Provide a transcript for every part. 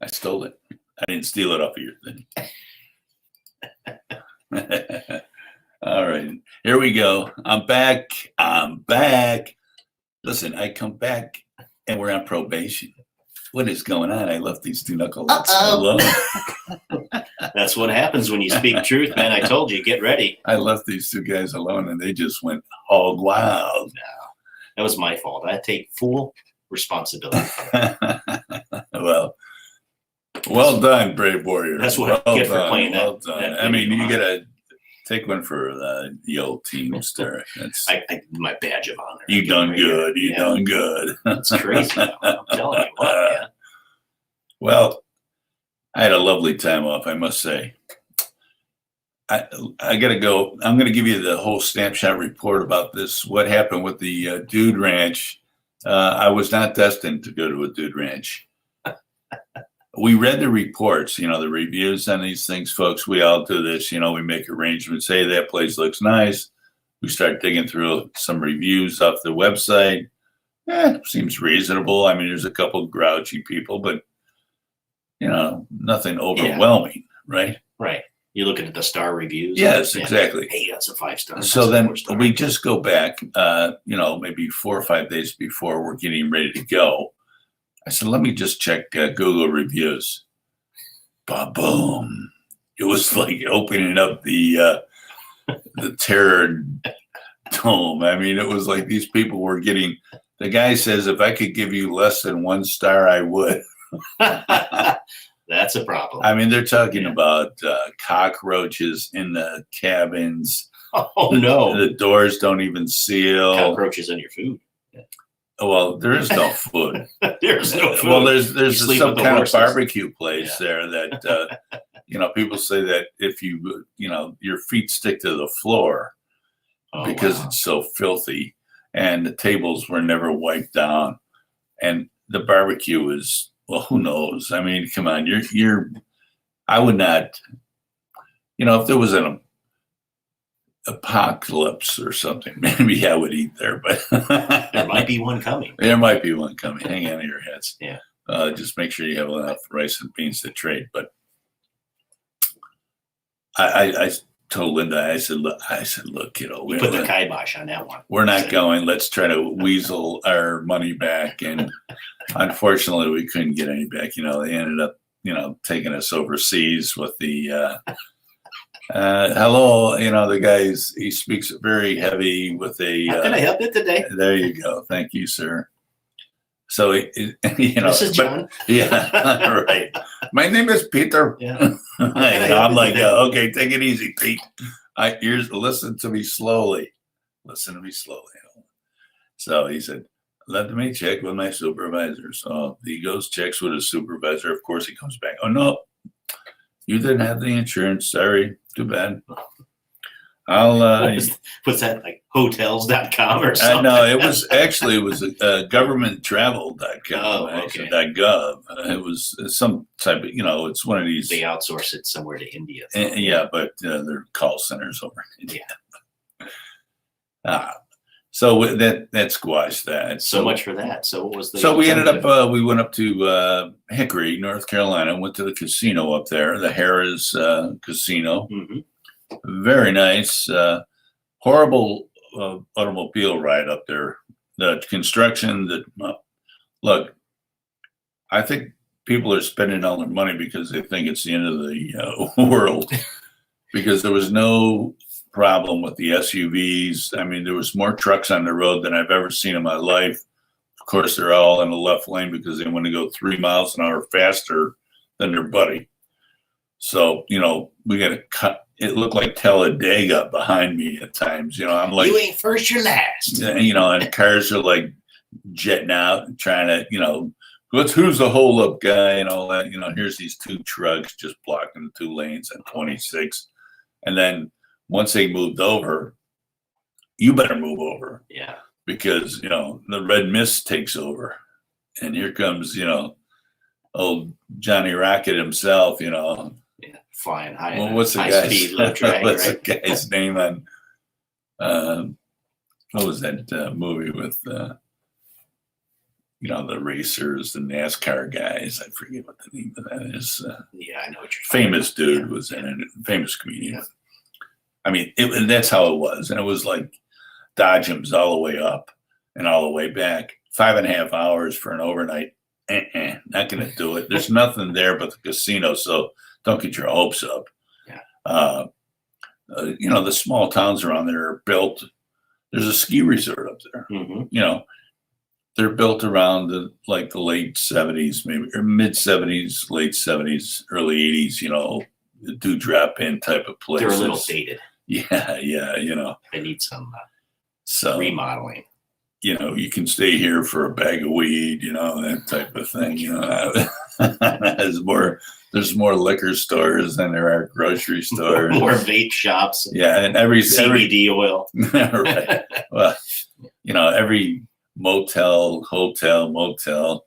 I stole it. I didn't steal it off of your thing. All right, here we go. I'm back. Listen, I come back and we're on probation. What is going on? I left these two knuckleheads alone. That's what happens when you speak truth, man. I told you, get ready. I left these two guys alone and they just went hog wild. No, that was my fault. I take full responsibility. Well done, brave warrior. That's what I get for playing that. Well done. I mean, you gotta take one for the old teamster. That's my badge of honor. You done good. You done good. That's crazy. I'm telling you what, man. Well, I had a lovely time off, I must say. I gotta go. I'm gonna give you the whole snapshot report about this. What happened with the dude ranch? I was not destined to go to a dude ranch. We read the reports, the reviews on these things, folks. We all do this, we make arrangements. Hey, that place looks nice. We start digging through some reviews off the website. Seems reasonable. I mean, there's a couple grouchy people, but, nothing overwhelming, right? Right. You're looking at the star reviews. Yes, exactly. Hey, that's a 5-star. So then we just go back, maybe 4 or 5 days before we're getting ready to go. I said, let me just check Google reviews. Ba-boom. It was like opening up the terror dome. I mean, it was like these people were getting, the guy says, if I could give you less than 1 star, I would. That's a problem. I mean, they're talking about cockroaches in the cabins. Oh, no. The doors don't even seal. Cockroaches in your food. Well, there is no food. There's no food. Well, there's some kind of barbecue place there that, people say that if your feet stick to the floor because it's so filthy and the tables were never wiped down and the barbecue is, well, who knows? I mean, come on, I would not, if there was an apocalypse or something, maybe I would eat there, but there might be one coming. There might be one coming. Hang on to your heads. Yeah. Just make sure you have enough rice and beans to trade. But I told Linda, I said, look, we put the kibosh on that one. We're not going. Let's try to weasel our money back. And unfortunately, we couldn't get any back. They ended up, taking us overseas with the hello, the guy he speaks very heavy with a. How can I help you today? There you go. Thank you, sir. So this is John. Yeah, right. My name is Peter. Yeah. I'm like, okay, take it easy, Pete. Listen to me slowly. Listen to me slowly. So he said, let me check with my supervisor. So he goes, checks with his supervisor. Of course, he comes back. Oh no, you didn't have the insurance. Sorry, too bad. Was that like hotels.com or something? No, it was governmenttravel.com. Oh, actually, okay. .gov. It was some type of, it's one of these. They outsource it somewhere to India. Yeah, but they're call centers over in India. Yeah. So that squashed that. So much for that. So what was the? So we ended up. We went up to Hickory, North Carolina. Went to the casino up there, the Harrah's Casino. Mm-hmm. Very nice. Horrible automobile ride up there. The construction. Look, I think people are spending all their money because they think it's the end of the world. Because there was no problem with the SUVs. I mean, there was more trucks on the road than I've ever seen in my life. Of course, they're all in the left lane because they want to go 3 miles an hour faster than their buddy. So, we got to cut. It looked like Talladega behind me at times. I'm like, you ain't first, you're last. And cars are like jetting out and trying to, who's the hold up guy and all that. Here's these 2 trucks just blocking the 2 lanes at 26. And then once they moved over, you better move over. Yeah. Because, the red mist takes over. And here comes, old Johnny Rocket himself, Yeah, flying high. Well, what's the guy's name on, what was that movie with, you know, the racers, the NASCAR guys. I forget what the name of that is. Yeah, I know what you're Famous talking about. dude was in it, famous comedian. Yeah. I mean, and that's how it was. And it was like Dodgems all the way up and all the way back. 5.5 hours for an overnight. Not going to do it. There's nothing there but the casino, so don't get your hopes up. Yeah. You know, the small towns around there are built. There's a ski resort up there. Mm-hmm. You know, they're built around the late 70s, maybe, or mid 70s, late 70s, early 80s. You know, the do drop in type of places. They're a little dated. Yeah, you know. They need some So remodeling. You know, you can stay here for a bag of weed, you know, that type of thing. You know, there's more liquor stores than there are grocery stores. More vape shops. Yeah, and every CBD oil. Right. Well, you know, every motel, hotel, motel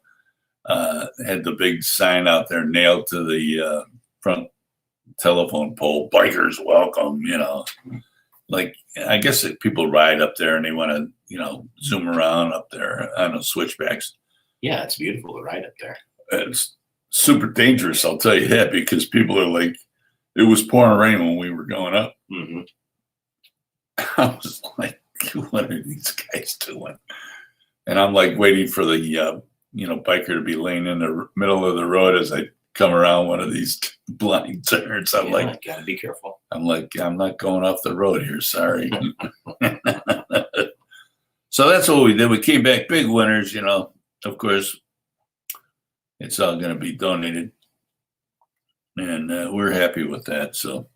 had the big sign out there nailed to the front telephone pole: "Bikers welcome." You know, like I guess if people ride up there and they want to, you know, zoom around up there on the switchbacks. Yeah, it's beautiful to ride up there. It's super dangerous, I'll tell you that, because people are like, it was pouring rain when we were going up. Mm-hmm. I was like, what are these guys doing? And I'm like waiting for the, you know, biker to be laying in the middle of the road as I come around one of these blind turns. I'm like, gotta be careful. I'm like, I'm not going off the road here. Sorry. So that's what we did. We came back big winners, you know. Of course, it's all going to be donated. And we're happy with that. So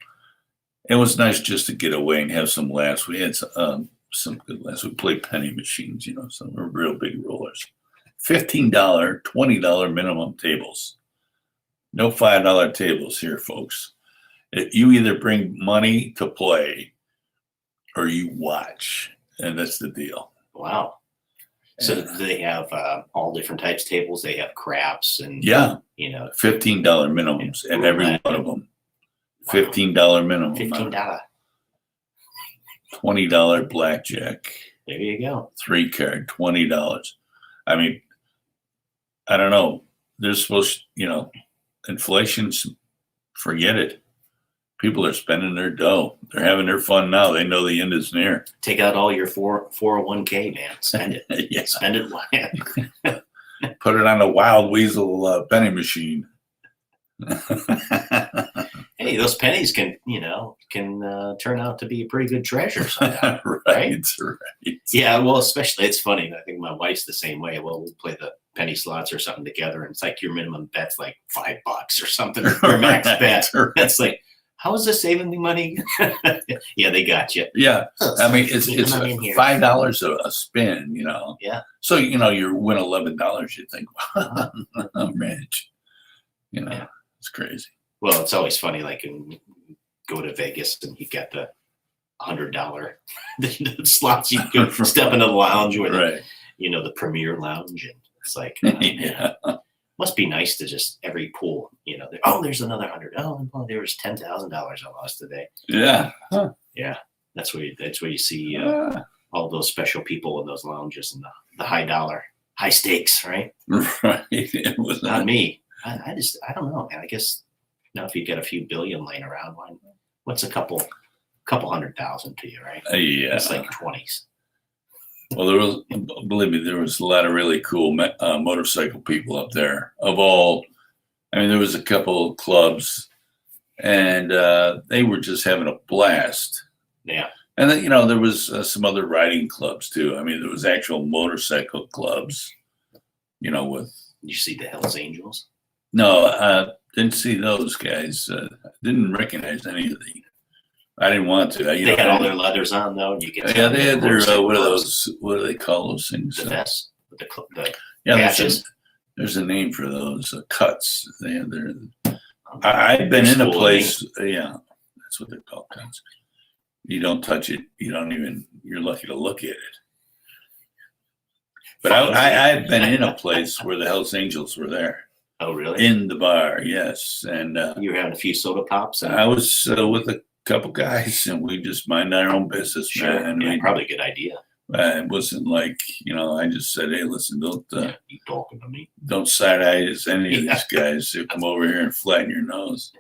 it was nice just to get away and have some laughs. We had some good laughs. We played penny machines, you know, some real big rollers. $15, $20 minimum tables. No $5 tables here, folks. You either bring money to play or you watch. And that's the deal. Wow. So they have all different types of tables. They have craps and, yeah, you know, $15 minimums at every one of them. $15 minimum. $15. $20 blackjack. There you go. 3 card, $20. I mean, I don't know. They're supposed, you know, inflation's, forget it. People are spending their dough. They're having their fun now. They know the end is near. Take out all your 401k, man. Spend it. Yeah. Spend it. Put it on a Wild Weasel penny machine. Hey, those pennies can turn out to be a pretty good treasure sometime. Right. Yeah, well, especially, it's funny. I think my wife's the same way. Well, we'll play the penny slots or something together, and it's like your minimum bet's like $5 or something. Your max bet. That's like, how is this saving me money? Yeah, they got you. Yeah, I mean, it's $5 a spin, you know. Yeah. So, you know, you win $11, you think, wow, I'm rich. You know, yeah. It's crazy. Well, it's always funny, like, you go to Vegas and you get the $100 slots. You go step into the lounge with, right. You know, the premier lounge, and it's like, yeah. Must be nice to just every pool, you know. There's another 100. Oh, well, there was $10,000 I lost today. Yeah, huh. Yeah. That's where you see all those special people in those lounges and the high dollar, high stakes, right? Right. It was not me. I don't know, man. I guess now if you get a few billion laying around, what's a couple 100,000 to you, right? Yeah, it's like 20s. Well, believe me, there was a lot of really cool motorcycle people up there. There was a couple of clubs, and they were just having a blast. Yeah. And then, you know, there was some other riding clubs too. I mean, there was actual motorcycle clubs, you know, with. Did you see the Hells Angels? No, didn't see those guys. Didn't recognize any of the. I didn't want to. They had all their leathers on, though. You could they had their what are those? What do they call those things? The vests, the patches. There's a name for those cuts. I've been in a place. Yeah, that's what they're called, cuts. You don't touch it. You don't even. You're lucky to look at it. But I've been in a place where the Hells Angels were there. Oh, really? In the bar, yes. And you were having a few soda pops. I was with a couple guys, and we just mind our own business, sure. man. Yeah, probably a good idea. It wasn't like, I just said, hey, listen, You talking to me? don't side eye as any of these guys who come over here and flatten your nose.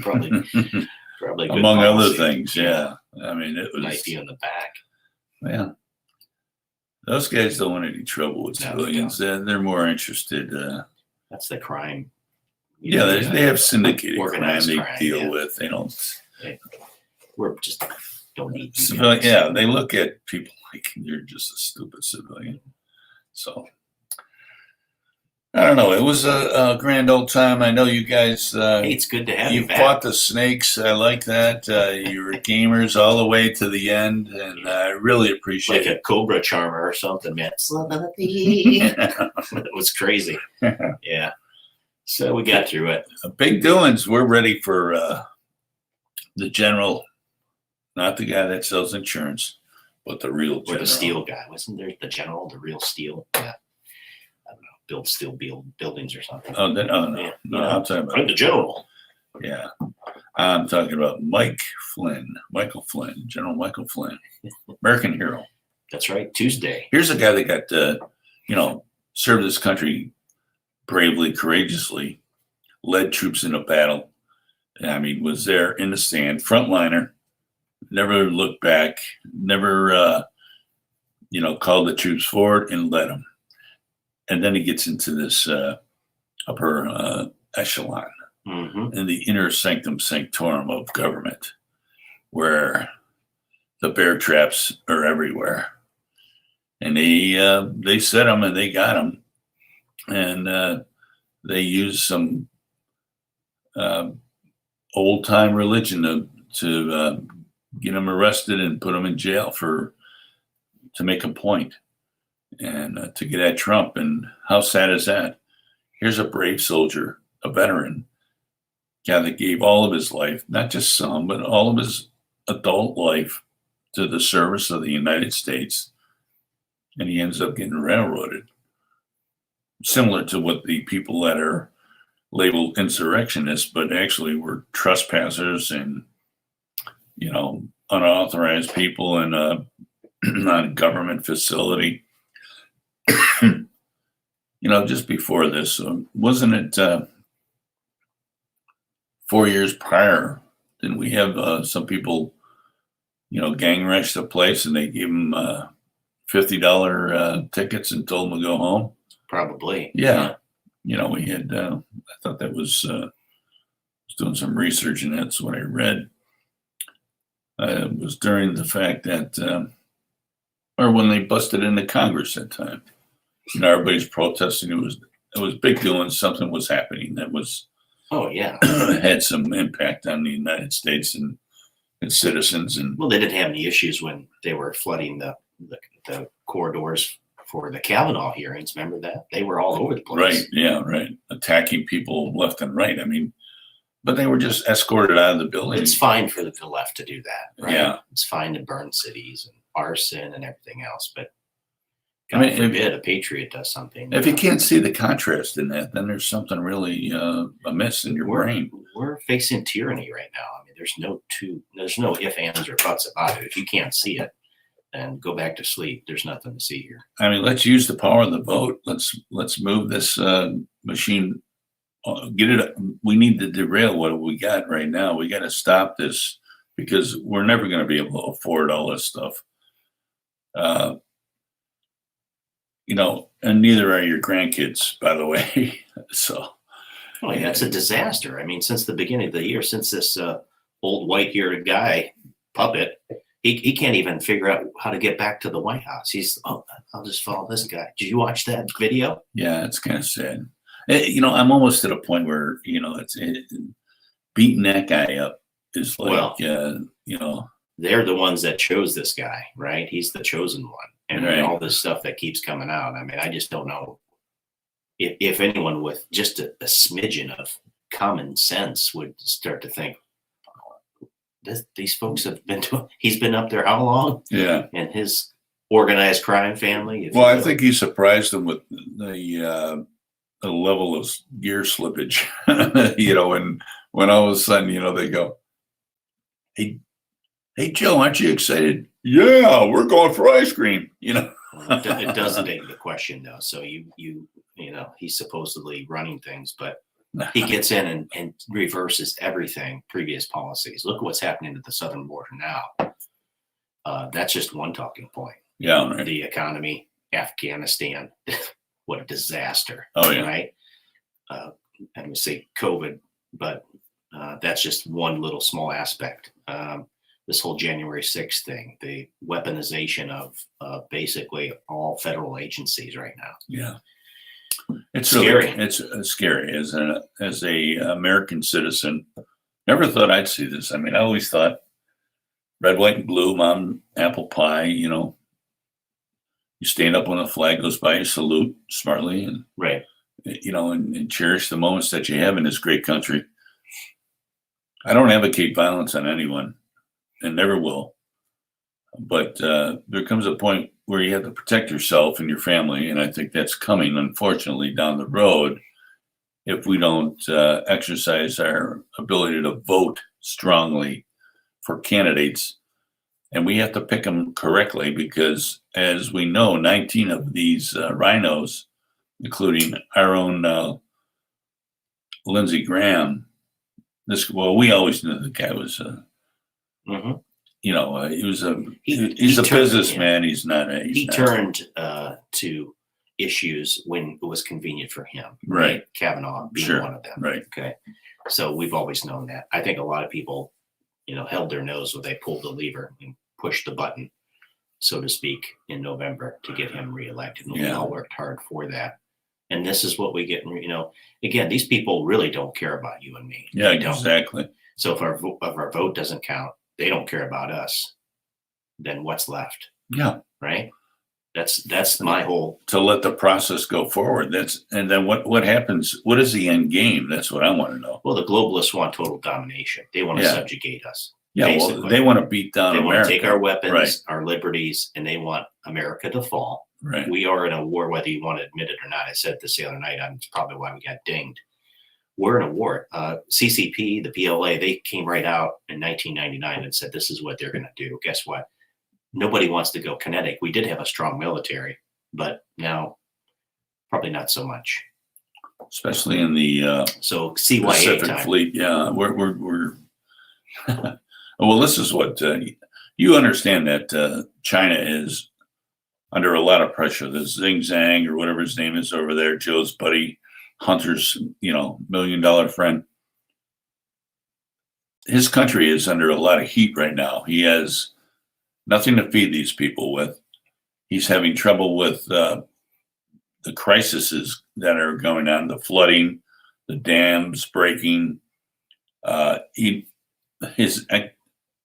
Probably good Among other policy. things, yeah. I mean, it was Knife you in the back. yeah. Those guys don't want any trouble with No, civilians. They're more interested. That's the crime. Yeah, they have syndicated crime organized they crime, deal yeah. with. They don't. We're just don't need you Civilian, guys. yeah, they look at people like you're just a stupid civilian. So I don't know. It was a grand old time. I know you guys. Hey, it's good to have you You back. fought the snakes. I like that. You were gamers all the way to the end, and I really appreciate Like it. a cobra charmer or something, man. It was crazy. Yeah. So we got through it. Big doings. We're ready for the general, not the guy that sells insurance, but the real Or general. the steel guy. Wasn't there the general, the real steel? Yeah. I don't know. Build steel buildings or something. Oh, no, Yeah. I'm talking I'm about the general. yeah. I'm talking about Michael Flynn, General Michael Flynn, American hero. That's right. Tuesday. Here's a guy that got served this country bravely, courageously, led troops in a battle. I mean, was there in the stand, frontliner, never looked back, never, called the troops forward and led them. And then he gets into this upper echelon in the inner sanctum sanctorum of government, where the bear traps are everywhere. And they set them and they got them. And they used some old time religion to get them arrested and put them in jail to make a point and to get at Trump. And how sad is that? Here's a brave soldier, a veteran, guy that gave all of his life, not just some, but all of his adult life to the service of the United States. And he ends up getting railroaded. Similar to what the people that are labeled insurrectionists, but actually were trespassers and, unauthorized people in a non-government facility. Just before this, wasn't it 4 years prior? Didn't we have some people, gang rushed the place and they gave them $50 tickets and told them to go home? Probably. Yeah. We had, I thought that was doing some research, and that's what I read. It was during the fact that, or when they busted into Congress that time. Everybody's protesting. It was a big deal, and something was happening that was, Oh, yeah. had some impact on the United States and its citizens. And Well, they didn't have any issues when they were flooding the corridors for the Kavanaugh hearings. Remember that? They were all over the place. right, yeah, right, attacking people left and right. I mean, but they were just escorted out of the building. It's fine for the left to do that, right? Yeah. It's fine to burn cities and arson and everything else, but I God mean, forbid a patriot does something. If you can't see the contrast in that, then there's something really amiss in your brain. We're facing tyranny right now. I mean, there's no ifs, ands, or buts about it. If you can't see it, then go back to sleep. There's nothing to see here. I mean, let's use the power of the vote. Let's move this machine. Get it. We need to derail what we got right now. We got to stop this because we're never going to be able to afford all this stuff. And neither are your grandkids, by the way. So, Oh, yeah, it's a disaster. I mean, since the beginning of the year, since this old white-haired guy puppet, he can't even figure out how to get back to the White House. I'll just follow this guy. Did you watch that video? Yeah, it's kind of sad. I'm almost to the point where beating that guy up is like, they're the ones that chose this guy, right? He's the chosen one. And right. all this stuff that keeps coming out. I mean, I just don't know if anyone with just a smidgen of common sense would start to think, these folks have been he's been up there how long? Yeah. And his organized crime family. Well, I think he surprised them with the level of gear slippage, and when all of a sudden, they go, Hey, Joe, aren't you excited? yeah, we're going for ice cream, It doesn't beg the question though. So he's supposedly running things, but he gets in and reverses everything, previous policies. Look at what's happening at the southern border now. That's just one talking point. Yeah, right. The economy, Afghanistan, what a disaster. Oh yeah. Right. I'm going to say COVID, but that's just one little small aspect. This whole January 6th thing, the weaponization of basically all federal agencies right now. Yeah. It's scary. Really, it's scary as a American citizen. Never thought I'd see this. I mean, I always thought red, white, and blue, mom, apple pie, you stand up when the flag goes by, you salute smartly and, right. And cherish the moments that you have in this great country. I don't advocate violence on anyone and never will. But there comes a point where you have to protect yourself and your family. And I think that's coming, unfortunately, down the road if we don't exercise our ability to vote strongly for candidates. And we have to pick them correctly because, as we know, 19 of these rhinos, including our own Lindsey Graham, we always knew the guy was he was he's a businessman. He's not he turned to issues when it was convenient for him. Right. Kavanaugh being one of them. Right. Okay. So we've always known that. I think a lot of people, held their nose when they pulled the lever and pushed the button, so to speak, in November to get him reelected. And we all worked hard for that. And this is what we get. Again, these people really don't care about you and me. Yeah, exactly. So if our vote doesn't count, they don't care about us. Then what's left? Yeah. Right. That's my whole. To let the process go forward. And then what happens? What is the end game? That's what I want to know. Well, the globalists want total domination. They want to subjugate us. Yeah. Basically. Well, they want to beat down America. They want to take our weapons, our liberties, and they want America to fall. Right. We are in a war, whether you want to admit it or not. I said this the other night. It's probably why we got dinged. We're in a war. CCP, the PLA, they came right out in 1999 and said, this is what they're going to do. Guess what? Nobody wants to go kinetic. We did have a strong military, but now probably not so much. Especially in the CYA Pacific time. Fleet. Yeah, we're well, this is what you understand that China is under a lot of pressure. The Xing Zhang or whatever his name is over there, Joe's buddy, Hunter's, $1 million friend. His country is under a lot of heat right now. He has nothing to feed these people with. He's having trouble with the crises that are going on, the flooding, the dams breaking. His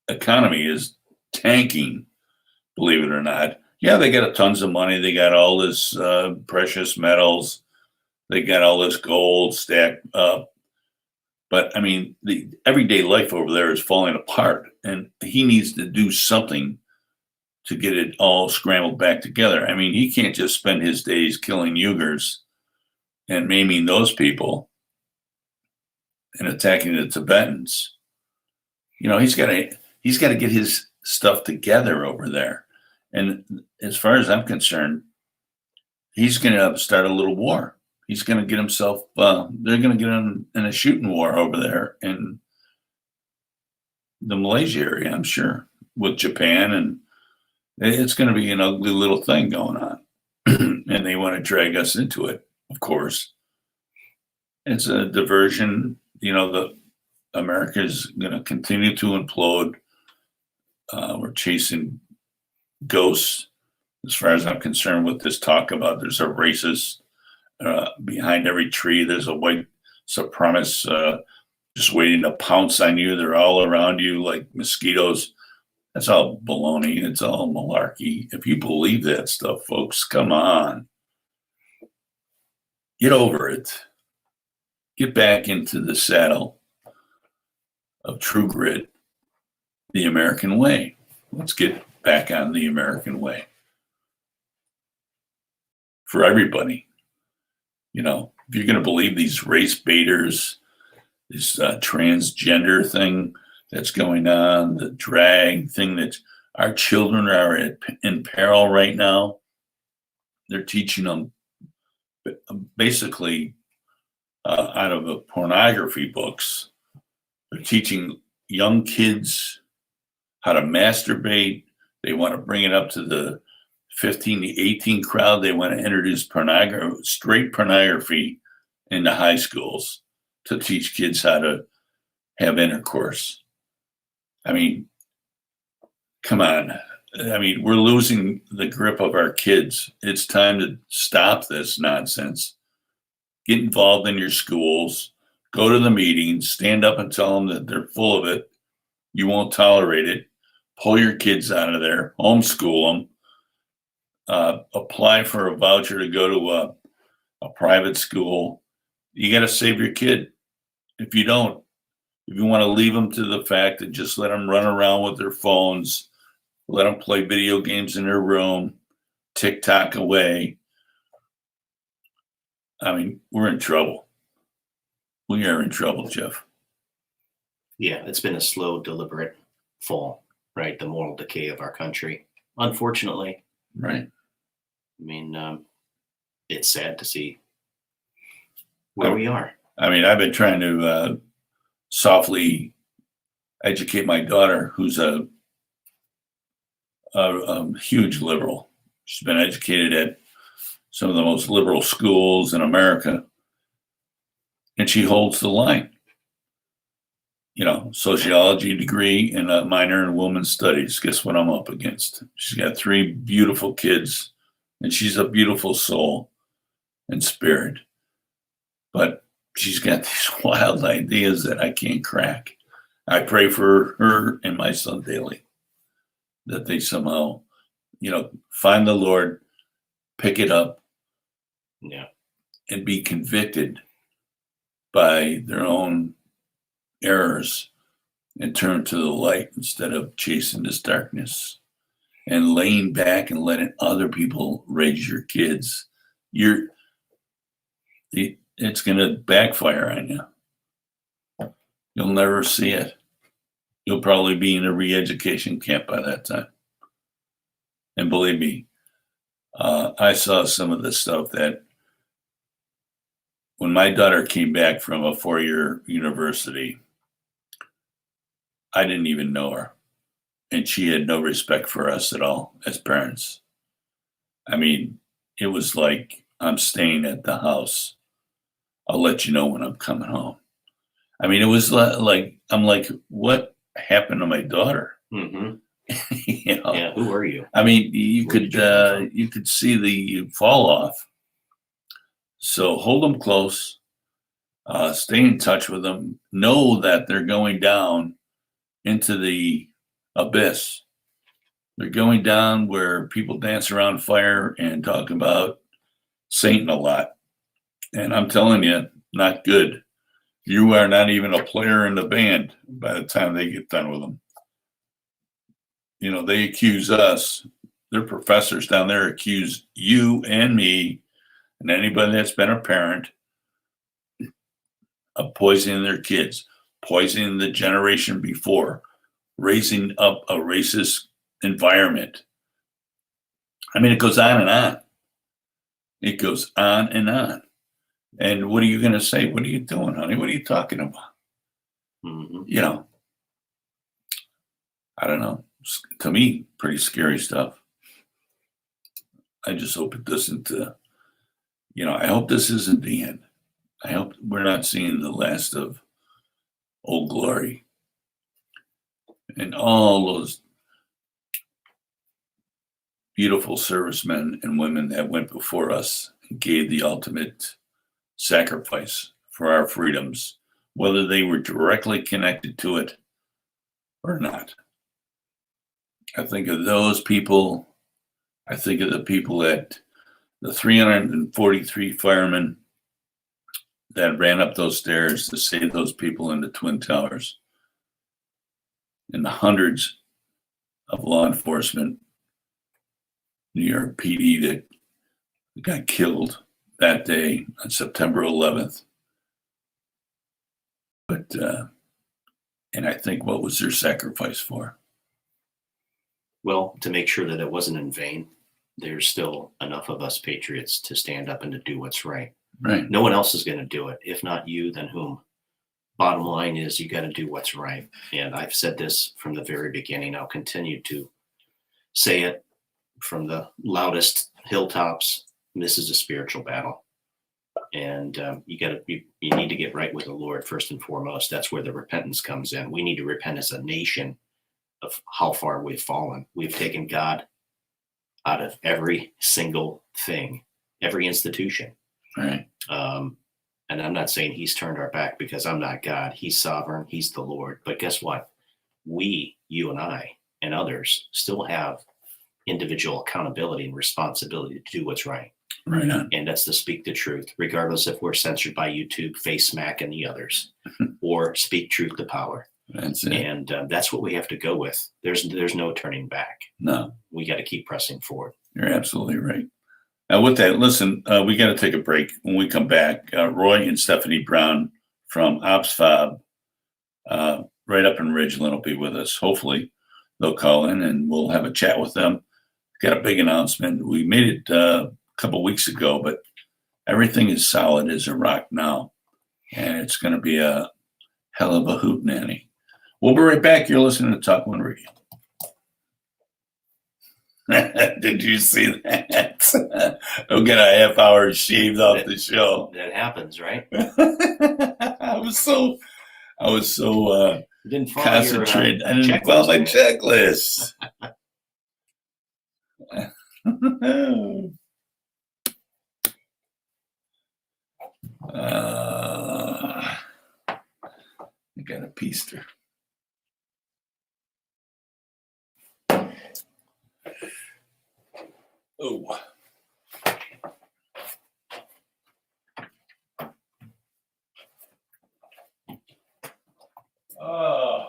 economy is tanking, believe it or not. Yeah, they got tons of money. They got all this precious metals. They got all this gold stacked up. But, I mean, the everyday life over there is falling apart. And he needs to do something to get it all scrambled back together. I mean, he can't just spend his days killing Uyghurs and maiming those people and attacking the Tibetans. He's got to get his stuff together over there. And as far as I'm concerned, he's going to start a little war. He's going to get himself, they're going to get him in a shooting war over there in the Malaysia area, I'm sure, with Japan. And it's going to be an ugly little thing going on. And they want to drag us into it, of course. It's a diversion. America is going to continue to implode. We're chasing ghosts, as far as I'm concerned, with this talk about there's a racist behind every tree. There's a white supremacist just waiting to pounce on you. They're all around you like mosquitoes. That's all baloney. It's all malarkey. If you believe that stuff, folks, come on. Get over it. Get back into the saddle of true grit, the American way. Let's get back on the American way. For everybody. If you're going to believe these race baiters, this transgender thing that's going on, the drag thing that's Our children are in peril right now. They're teaching them basically out of the pornography books. They're teaching young kids how to masturbate. They want to bring it up to the 15 to 18 crowd. They want to introduce straight pornography into high schools to teach kids how to have intercourse. I mean, come on. I mean, we're losing the grip of our kids. It's time to stop this nonsense. Get involved in your schools, go to the meetings, stand up and tell them that they're full of it. You won't tolerate it. Pull your kids out of there, homeschool them, apply for a voucher to go to a private school. You got to save your kid. If you don't, if you want to leave them to the fact that just let them run around with their phones, let them play video games in their room, TikTok away. I mean, we're in trouble. We are in trouble, Jeff. Yeah, it's been a slow, deliberate fall, right? The moral decay of our country, unfortunately. Right. I mean, it's sad to see where we are. I mean, I've been trying to softly educate my daughter, who's a huge liberal. She's been educated at some of the most liberal schools in America, and she holds the line. You know, sociology degree and a minor in women's studies. Guess what I'm up against? She's got 3 beautiful kids, and she's a beautiful soul and spirit. But she's got these wild ideas that I can't crack. I pray for her and my son daily that they somehow, find the Lord, pick it up, and be convicted by their own errors and turn to the light instead of chasing this darkness and laying back and letting other people raise your kids. It's going to backfire on you. You'll never see it. You'll probably be in a re-education camp by that time. And believe me, I saw some of the stuff that when my daughter came back from a 4-year university, I didn't even know her. And she had no respect for us at all as parents. I mean, it was like, I'm staying at the house. I'll let you know when I'm coming home. I mean, it was like, I'm like, what happened to my daughter? Mm-hmm. Yeah, who are you? I mean, you could see the fall off. So hold them close, stay in touch with them, know that they're going down into the abyss. They're going down where people dance around fire and talk about Satan a lot. And I'm telling you, not good. You are not even a player in the band by the time they get done with them. They accuse us, their professors down there accuse you and me and anybody that's been a parent of poisoning their kids, poisoning the generation before, raising up a racist environment. I mean, it goes on and on. It goes on and on. And what are you going to say? What are you doing, honey? What are you talking about? Mm-hmm. I don't know. To me, pretty scary stuff. I just hope it doesn't, I hope this isn't the end. I hope we're not seeing the last of Old Glory and all those beautiful servicemen and women that went before us and gave the ultimate sacrifice for our freedoms, whether they were directly connected to it or not. I think of those people. I think of the people at the 343 firemen that ran up those stairs to save those people in the Twin Towers, and the hundreds of law enforcement, New York PD that got killed that day on September 11th. But, and I think, what was their sacrifice for? Well, to make sure that it wasn't in vain, there's still enough of us patriots to stand up and to do what's right. Right. No one else is going to do it. If not you, then whom? Bottom line is you got to do what's right. And I've said this from the very beginning. I'll continue to say it from the loudest hilltops. This is a spiritual battle. And you need to get right with the Lord first and foremost. That's where the repentance comes in. We need to repent as a nation of how far we've fallen. We've taken God out of every single thing, every institution. Right. And I'm not saying he's turned our back because I'm not God. He's sovereign. He's the Lord. But guess what? We, you and I, and others still have individual accountability and responsibility to do what's right. Right on. And that's to speak the truth, regardless if we're censored by YouTube, Face Smack, and the others, or speak truth to power. That's it. And that's what we have to go with. There's no turning back. No, We got to keep pressing forward. you're absolutely right. With that, listen, we got to take a break. When we come back, Roy and Stephanie Brown from OpsFob, right up in Ridgeland, will be with us. Hopefully, they'll call in and we'll have a chat with them. Got a big announcement. We made it a couple weeks ago, but everything is solid as a rock now, and it's going to be a hell of a hootenanny. We'll be right back. You're listening to TalkOne Radio. Did you see that? I'll get a half hour shaved off the show. That happens, right? I was so You didn't follow concentrated. I didn't checklist, follow my man. checklist. I got a piester. Oh. Oh.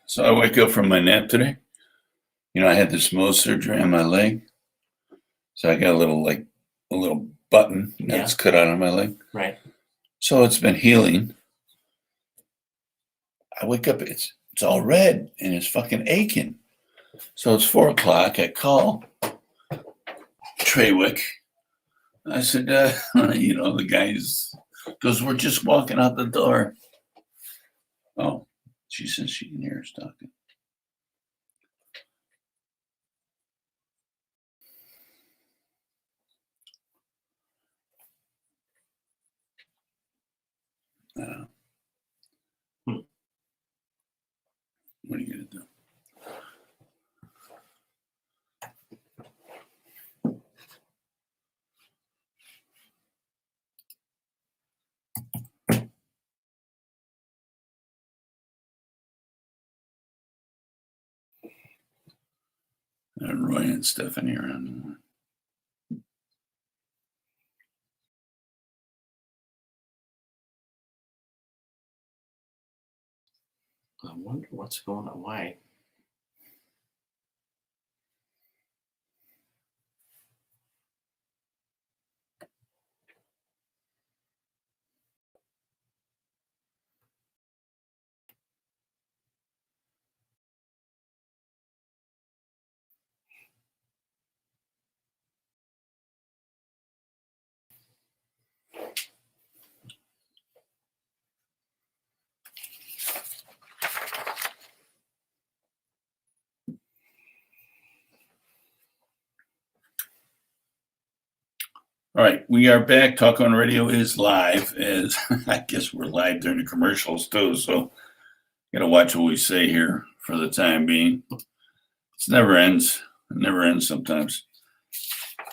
So I wake up from my nap today. I had this Mohs surgery on my leg. So I got a little button that's cut out on my leg. Right. So it's been healing. I wake up, it's all red and it's fucking aching. So it's 4:00. I call Treywick. I said, the guy goes, we're just walking out the door. Oh, she says she can hear us talking. What are you going to do? Roy and Stephanie are on. I wonder what's going on. Why? All right, we are back. Talk on Radio is live. As I guess we're live during the commercials too, so gotta watch what we say here for the time being. It never ends. It never ends. Sometimes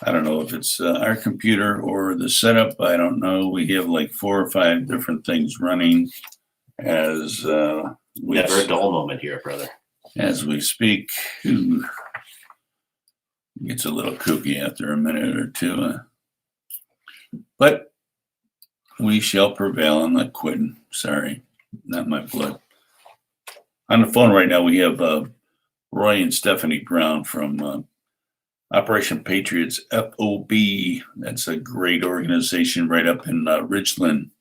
I don't know if it's our computer or the setup. I don't know. We have like 4 or 5 different things running as Never a dull moment here, brother. As we speak. Ooh, gets a little kooky after a minute or two. But we shall prevail. I'm not quitting. Sorry, not my blood. On the phone right now, we have Roy and Stephanie Brown from Operation Patriots FOB. That's a great organization right up in Richland,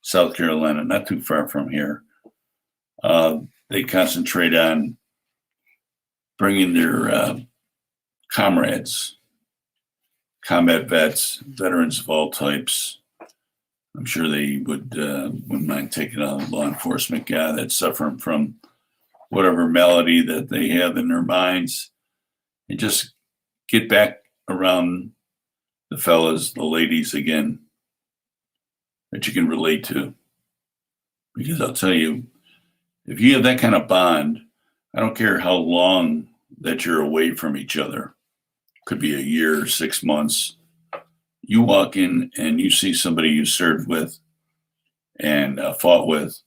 South Carolina, not too far from here. They concentrate on bringing their comrades, combat vets, veterans of all types. I'm sure they wouldn't mind taking on a law enforcement guy that's suffering from whatever malady that they have in their minds, and just get back around the fellas, the ladies again, that you can relate to. Because I'll tell you, if you have that kind of bond, I don't care how long that you're away from each other, could be a year, 6 months. You walk in and you see somebody you served with and fought with,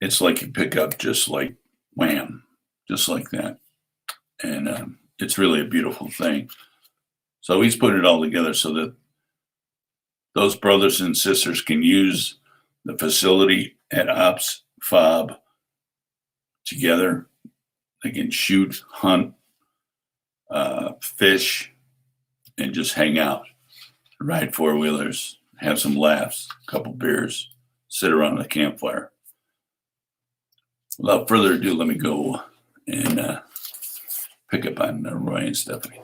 it's like you pick up just like wham, just like that. And it's really a beautiful thing. So he's put it all together so that those brothers and sisters can use the facility at Ops Fob together. They can shoot, hunt, fish, and just hang out, ride 4-wheelers, have some laughs, a couple beers, sit around the campfire. Without further ado, let me go and pick up on Roy and Stephanie.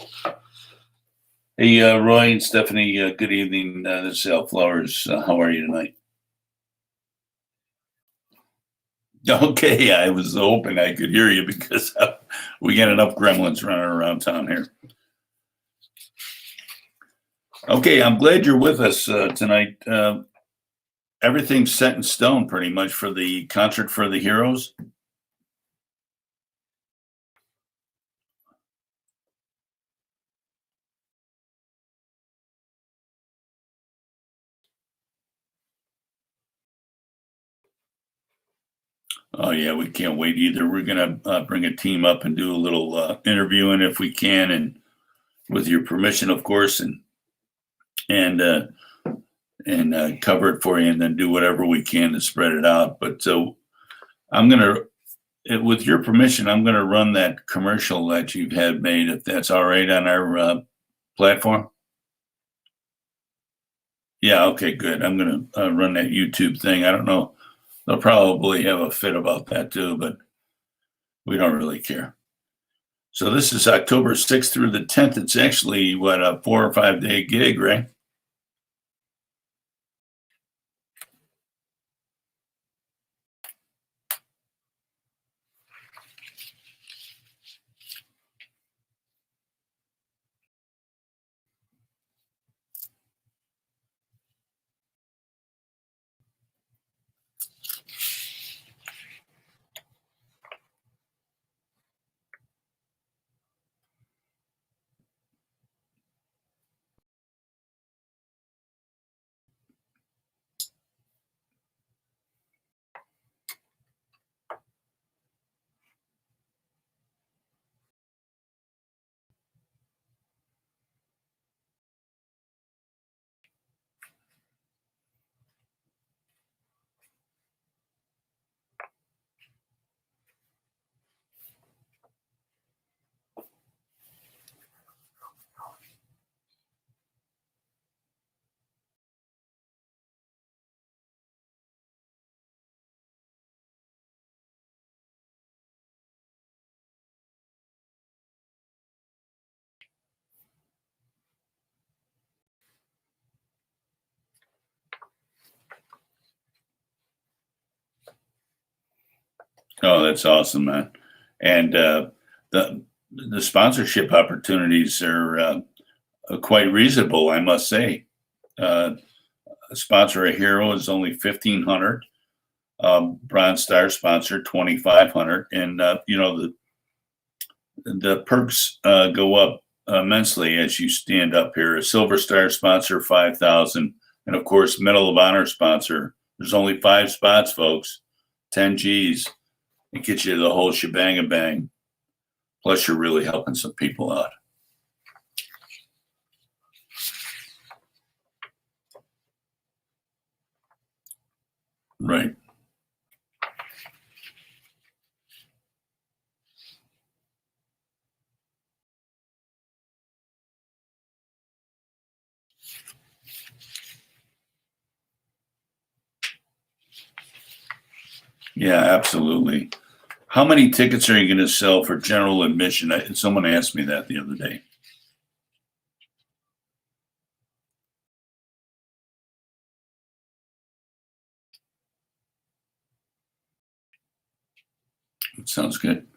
Hey, Roy and Stephanie, good evening. This is Al Flowers. How are you tonight? Okay, I was hoping I could hear you because we got enough gremlins running around town here. Okay, I'm glad you're with us tonight. Everything's set in stone pretty much for the concert for the heroes. Oh yeah, we can't wait either. We're gonna bring a team up and do a little interviewing if we can, and with your permission, of course, and cover it for you, and then do whatever we can to spread it out. But I'm gonna, with your permission, I'm gonna run that commercial that you've had made, if that's all right, on our platform. Yeah, okay, good. I'm gonna run that YouTube thing. I don't know. They'll probably have a fit about that too, but we don't really care. So this is October 6th through the 10th. It's actually, what, a 4 or 5 day gig, right? Oh, that's awesome, man. And the sponsorship opportunities are quite reasonable, I must say. Sponsor a hero is only 1,500. Bronze Star sponsor 2,500, and the perks go up immensely as you stand up here. A Silver Star sponsor 5,000, and of course Medal of Honor sponsor. There's only 5 spots, folks. 10 G's. It gets you the whole shebang and bang. Plus, you're really helping some people out. Right. Yeah, absolutely. How many tickets are you going to sell for general admission? Someone asked me that the other day. It sounds good.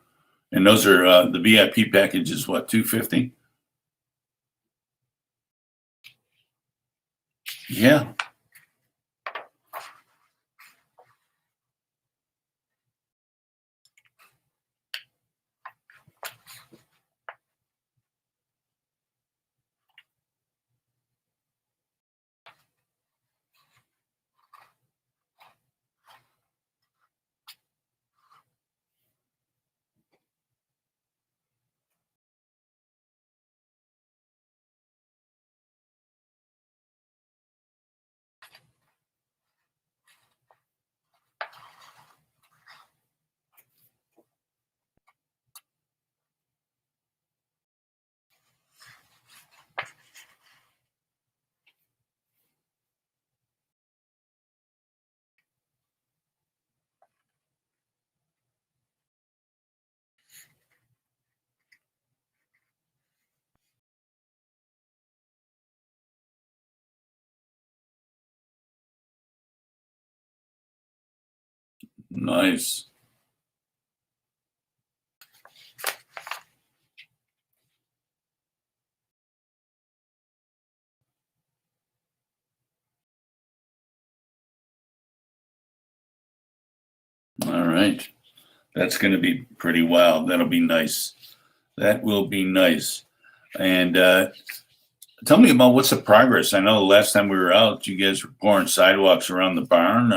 And those are the VIP package is what, $250? Yeah. Nice. All right. That's going to be pretty wild. That'll be nice. That will be nice. And tell me about what's the progress. I know the last time we were out, you guys were pouring sidewalks around the barn.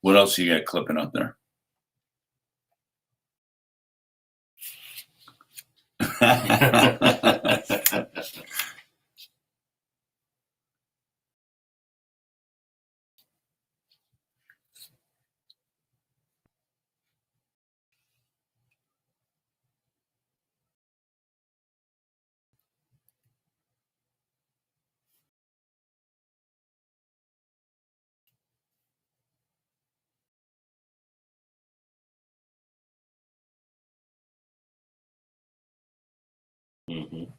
What else you got clipping up there? Mhm.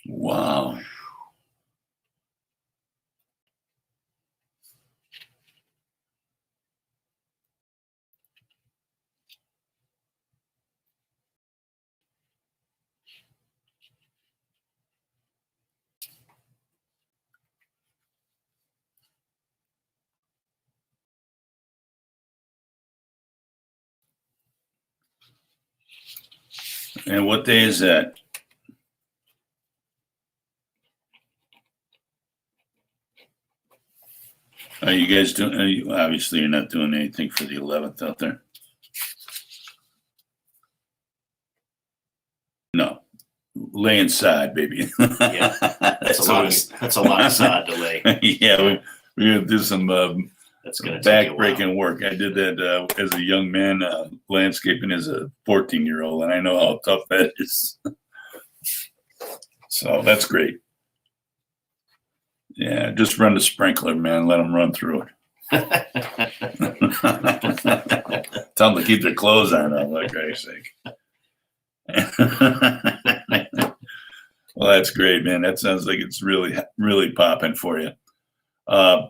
Wow. And what day is that? Are you guys doing? Obviously, you're not doing anything for the 11th out there. No, lay inside, baby. Yeah, that's a lot of sod to lay. Yeah, we're gonna do some That's gonna take a while. back-breaking work. I did that as a young man, landscaping as a 14-year-old, and I know how tough that is. So that's great. Yeah, just run the sprinkler, man. Let them run through it. Tell them to keep their clothes on, for Christ's sake. Well, that's great, man. That sounds like it's really, really popping for you. Uh,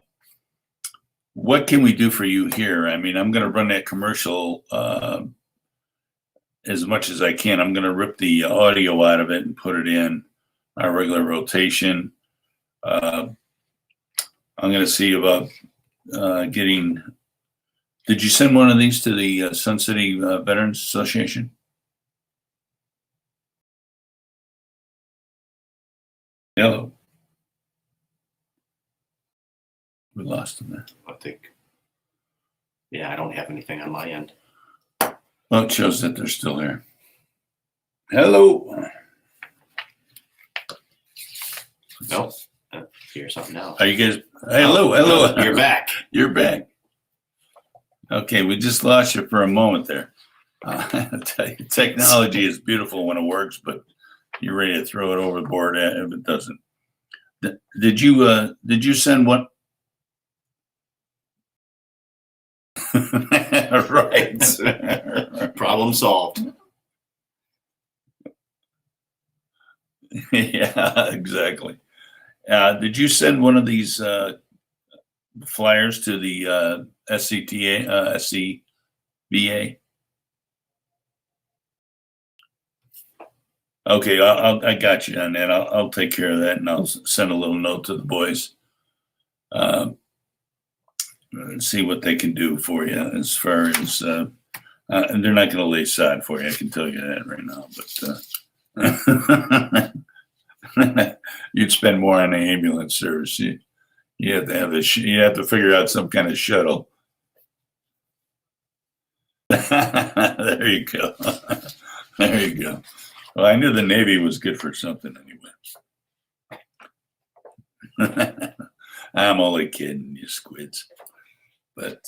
what can we do for you here? I mean, I'm going to run that commercial as much as I can. I'm going to rip the audio out of it and put it in our regular rotation. I'm going to see about getting. Did you send one of these to the Sun City Veterans Association? Hello. We lost them there. I think. Yeah, I don't have anything on my end. Well, it shows that they're still here. Hello. Nope. Here's something else. Are you guys? Hello. Hello. You're back. You're back. Okay, we just lost you for a moment there. Technology is beautiful when it works, but you're ready to throw it overboard if it doesn't. Did you send one? Right. Problem solved. Yeah, exactly. Did you send one of these flyers to the SCBA? Okay, I got you on that. I'll take care of that, and I'll send a little note to the boys. See what they can do for you as far as, and they're not going to lay sod for you. I can tell you that right now. But you'd spend more on the ambulance service. You have to have you have to figure out some kind of shuttle. There you go. There you go. Well, I knew the Navy was good for something anyway. I'm only kidding, you squids. But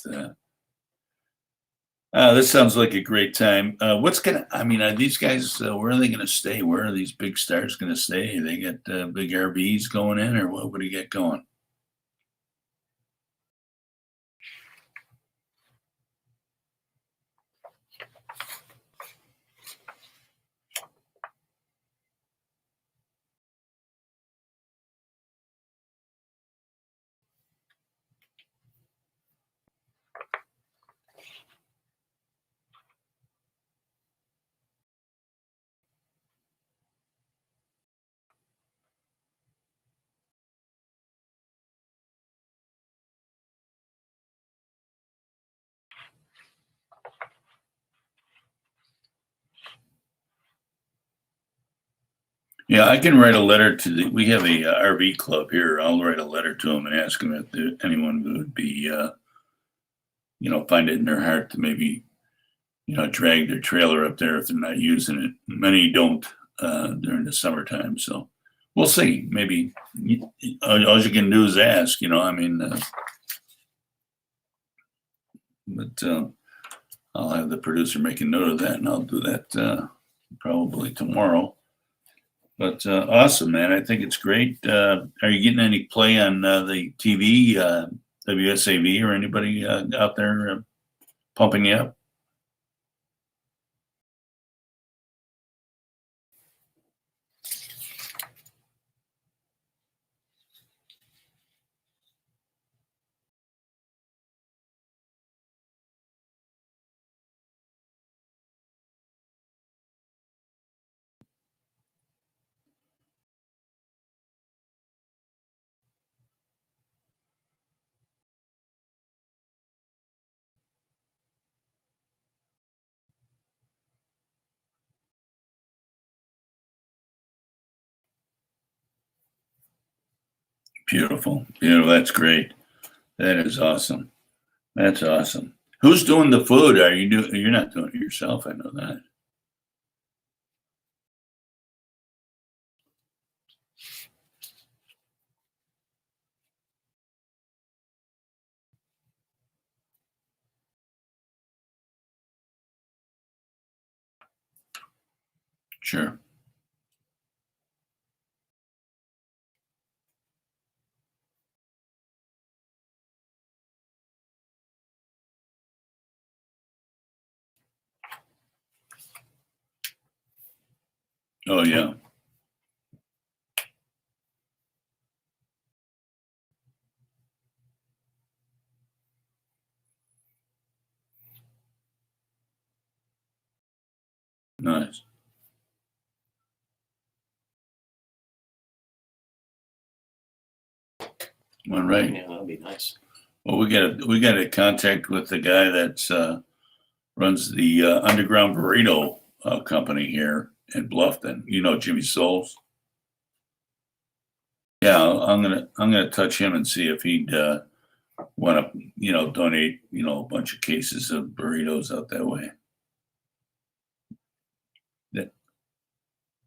this sounds like a great time. I mean, are these guys, where are they going to stay? Where are these big stars going to stay? They got big RVs going in, or what do you get going? Yeah, I can write a letter to we have a RV club here. I'll write a letter to them and ask them if anyone would be, find it in their heart to maybe, drag their trailer up there if they're not using it. Many don't during the summertime. So we'll see. Maybe all you can do is ask, I mean, but I'll have the producer make a note of that, and I'll do that probably tomorrow. But awesome, man. I think it's great. Are you getting any play on the TV, WSAV, or anybody out there pumping you up? Beautiful. That's great. That is awesome. That's awesome. Who's doing the food? You're not doing it yourself. I know that. Sure. Oh yeah. Nice. All right. Yeah, that'd be nice. Well, we got to contact with the guy that's runs the underground burrito company here in Bluffton. You know Jimmy Souls. Yeah, I'm gonna touch him and see if he'd want to donate a bunch of cases of burritos out that way.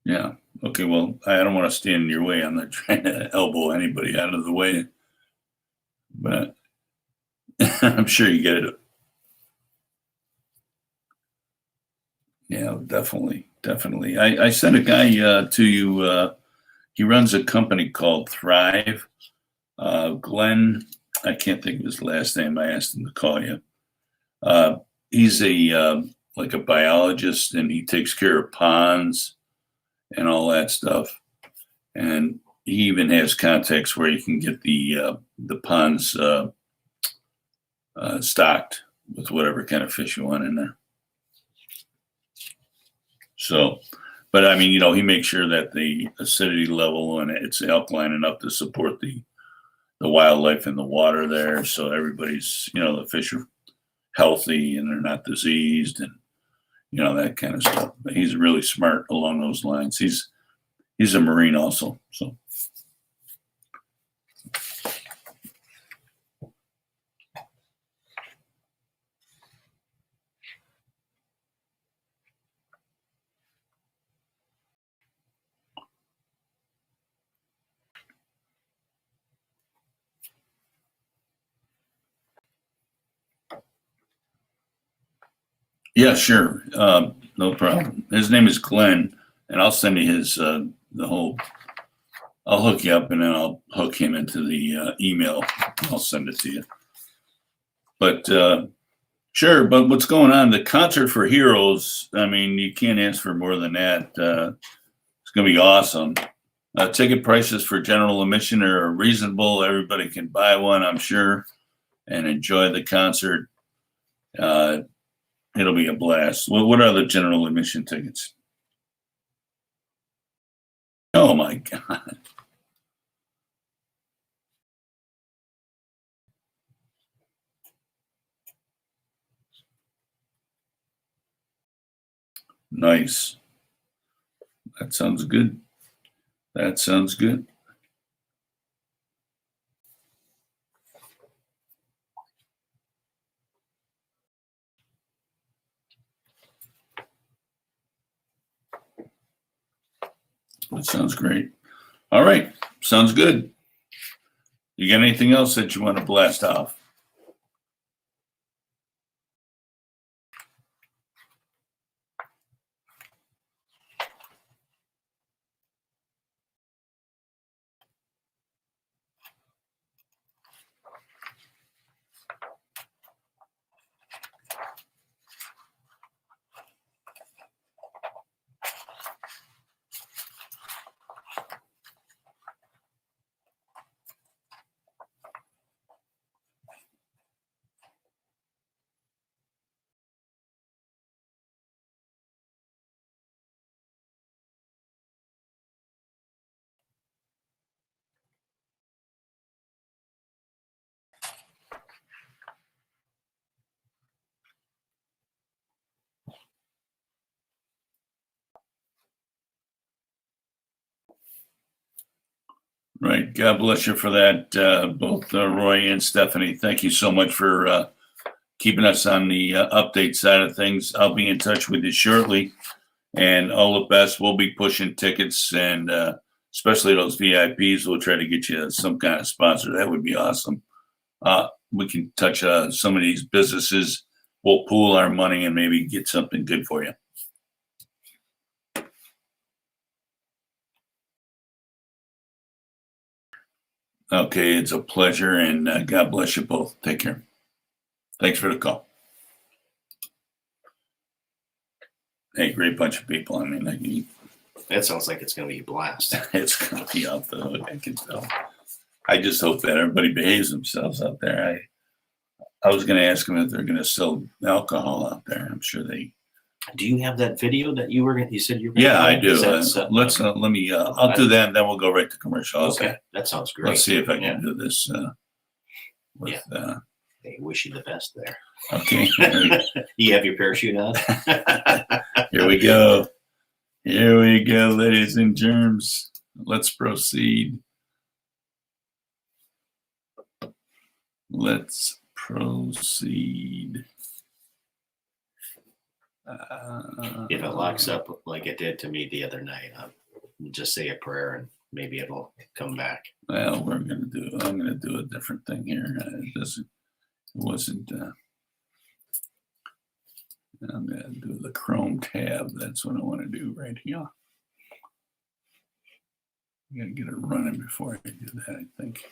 Yeah. Okay. Well, I don't want to stand in your way. I'm not trying to elbow anybody out of the way, but I'm sure you get it. Yeah, definitely. I sent a guy to you. He runs a company called Thrive. Glenn, I can't think of his last name. I asked him to call you. He's like a biologist, and he takes care of ponds and all that stuff. And he even has contacts where you can get the ponds stocked with whatever kind of fish you want in there. So, but I mean, he makes sure that the acidity level and it's alkaline enough to support the wildlife in the water there. So everybody's, the fish are healthy and they're not diseased and, that kind of stuff. But he's really smart along those lines. He's a Marine also. So. Yeah, sure. No problem. His name is Glenn, and I'll send you his I'll hook you up, and then I'll hook him into the email. I'll send it to you. But sure. But what's going on? The Concert for Heroes. I mean, you can't ask for more than that. It's going to be awesome. Ticket prices for general admission are reasonable. Everybody can buy one, I'm sure, and enjoy the concert. It'll be a blast. What are the general admission tickets? Oh my God. Nice. That sounds good. That sounds good. That sounds great. All right. Sounds good. You got anything else that you want to blast off? Right. God bless you for that, both Roy and Stephanie. Thank you so much for keeping us on the update side of things. I'll be in touch with you shortly, and all the best. We'll be pushing tickets, and especially those VIPs. We'll try to get you some kind of sponsor. That would be awesome. We can touch some of these businesses. We'll pool our money and maybe get something good for you. Okay, it's a pleasure, and God bless you both. Take care. Thanks for the call. Hey, great bunch of people. I mean, That sounds like it's going to be a blast. it's going to be off the hook. I can tell. I just hope that everybody behaves themselves out there. I was going to ask them if they're going to sell alcohol out there. I'm sure they Do you have that video that you said you were? Yeah, I do. Let's Let me. I'll do that, and then we'll go right to commercial. Okay, that sounds great. Let's see if I can do this. With, Hey, wish you the best there. Okay. You have your parachute on. Here we go. Here we go, ladies and germs. Let's proceed. Let's proceed. If it locks up like it did to me the other night, just say a prayer and maybe it'll come back. Well, I'm gonna do a different thing here. It wasn't. I'm gonna do the Chrome tab. That's what I want to do right here. I gotta get it running before I do that, I think.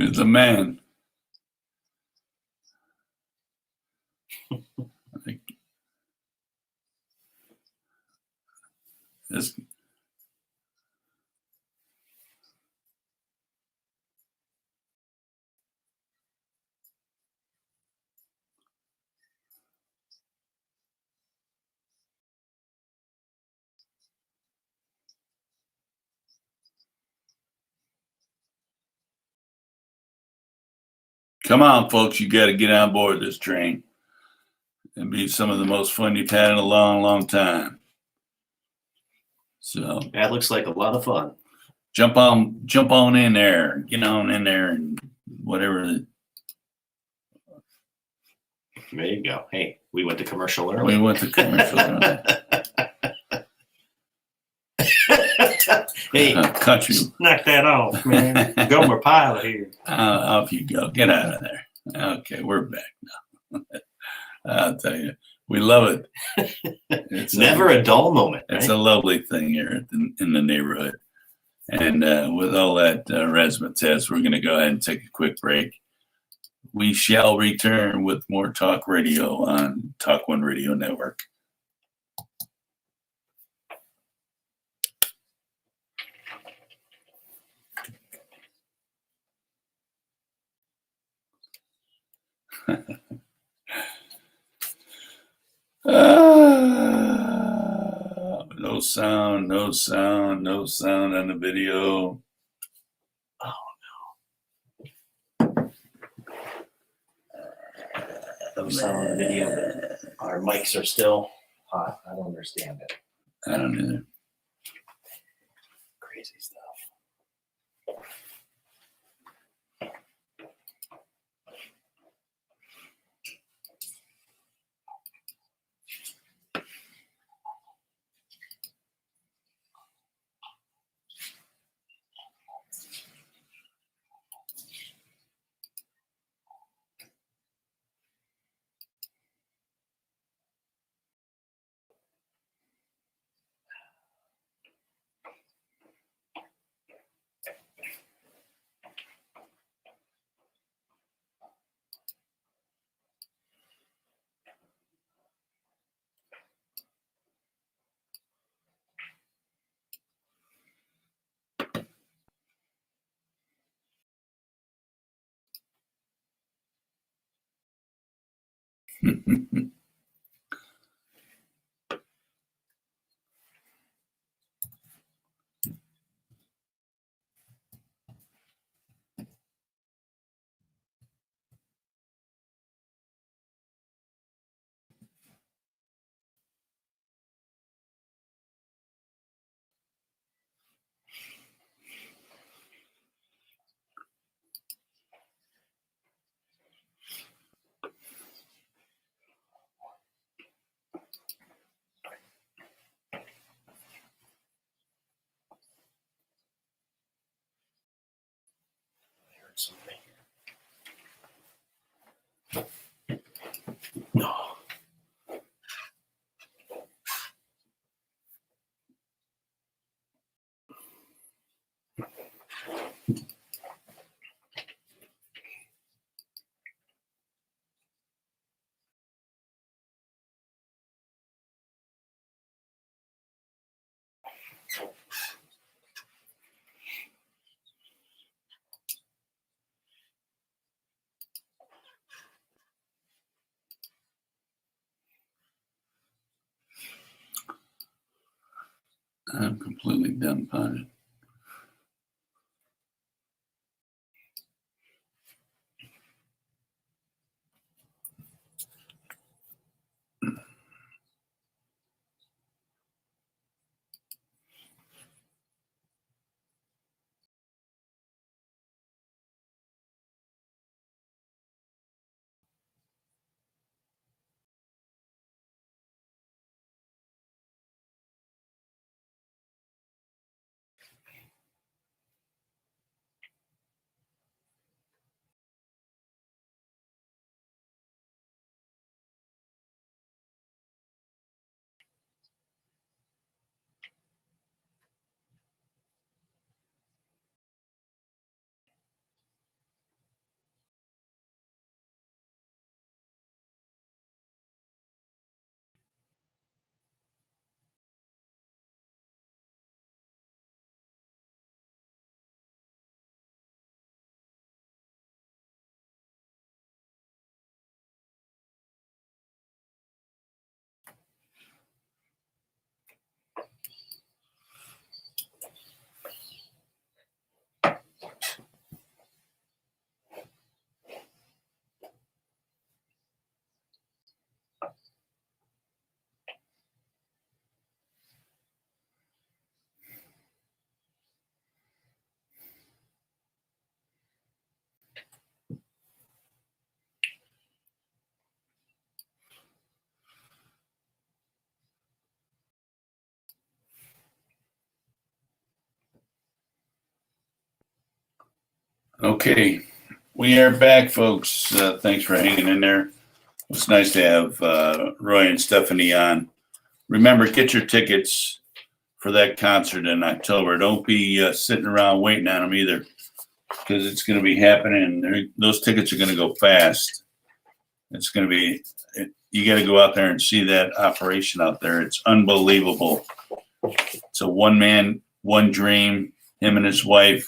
It's a man. This. Come on, folks, you got to get on board this train. It'll be some of the most fun you've had in a long, long time. So that looks like a lot of fun. Jump on in there, get on in there, and whatever. There you go. Hey, we went to commercial early. We went to commercial early. Hey, country. Knock that off, man. Gomer Pyle here. Off you go. Get out of there. Okay, we're back now. I'll tell you, we love it. It's never a dull moment. It's right? a lovely thing here in the neighborhood. And with all that razzmatazz, we're going to go ahead and take a quick break. We shall return with more talk radio on TalkOne Radio Network. No sound, no sound, no sound on the video. Oh no. No sound on the video, but our mics are still hot. I don't understand it. I don't either. Crazy stuff. Something here. No. I'm completely dumbfounded. Okay, we are back, folks. Thanks for hanging in there. It's nice to have Roy and Stephanie on. Remember, get your tickets for that concert in October. Don't be sitting around waiting on them either, because it's going to be happening. Those tickets are going to go fast. It's going to be, you got to go out there and see that operation out there. It's unbelievable. It's a one man, one dream, him and his wife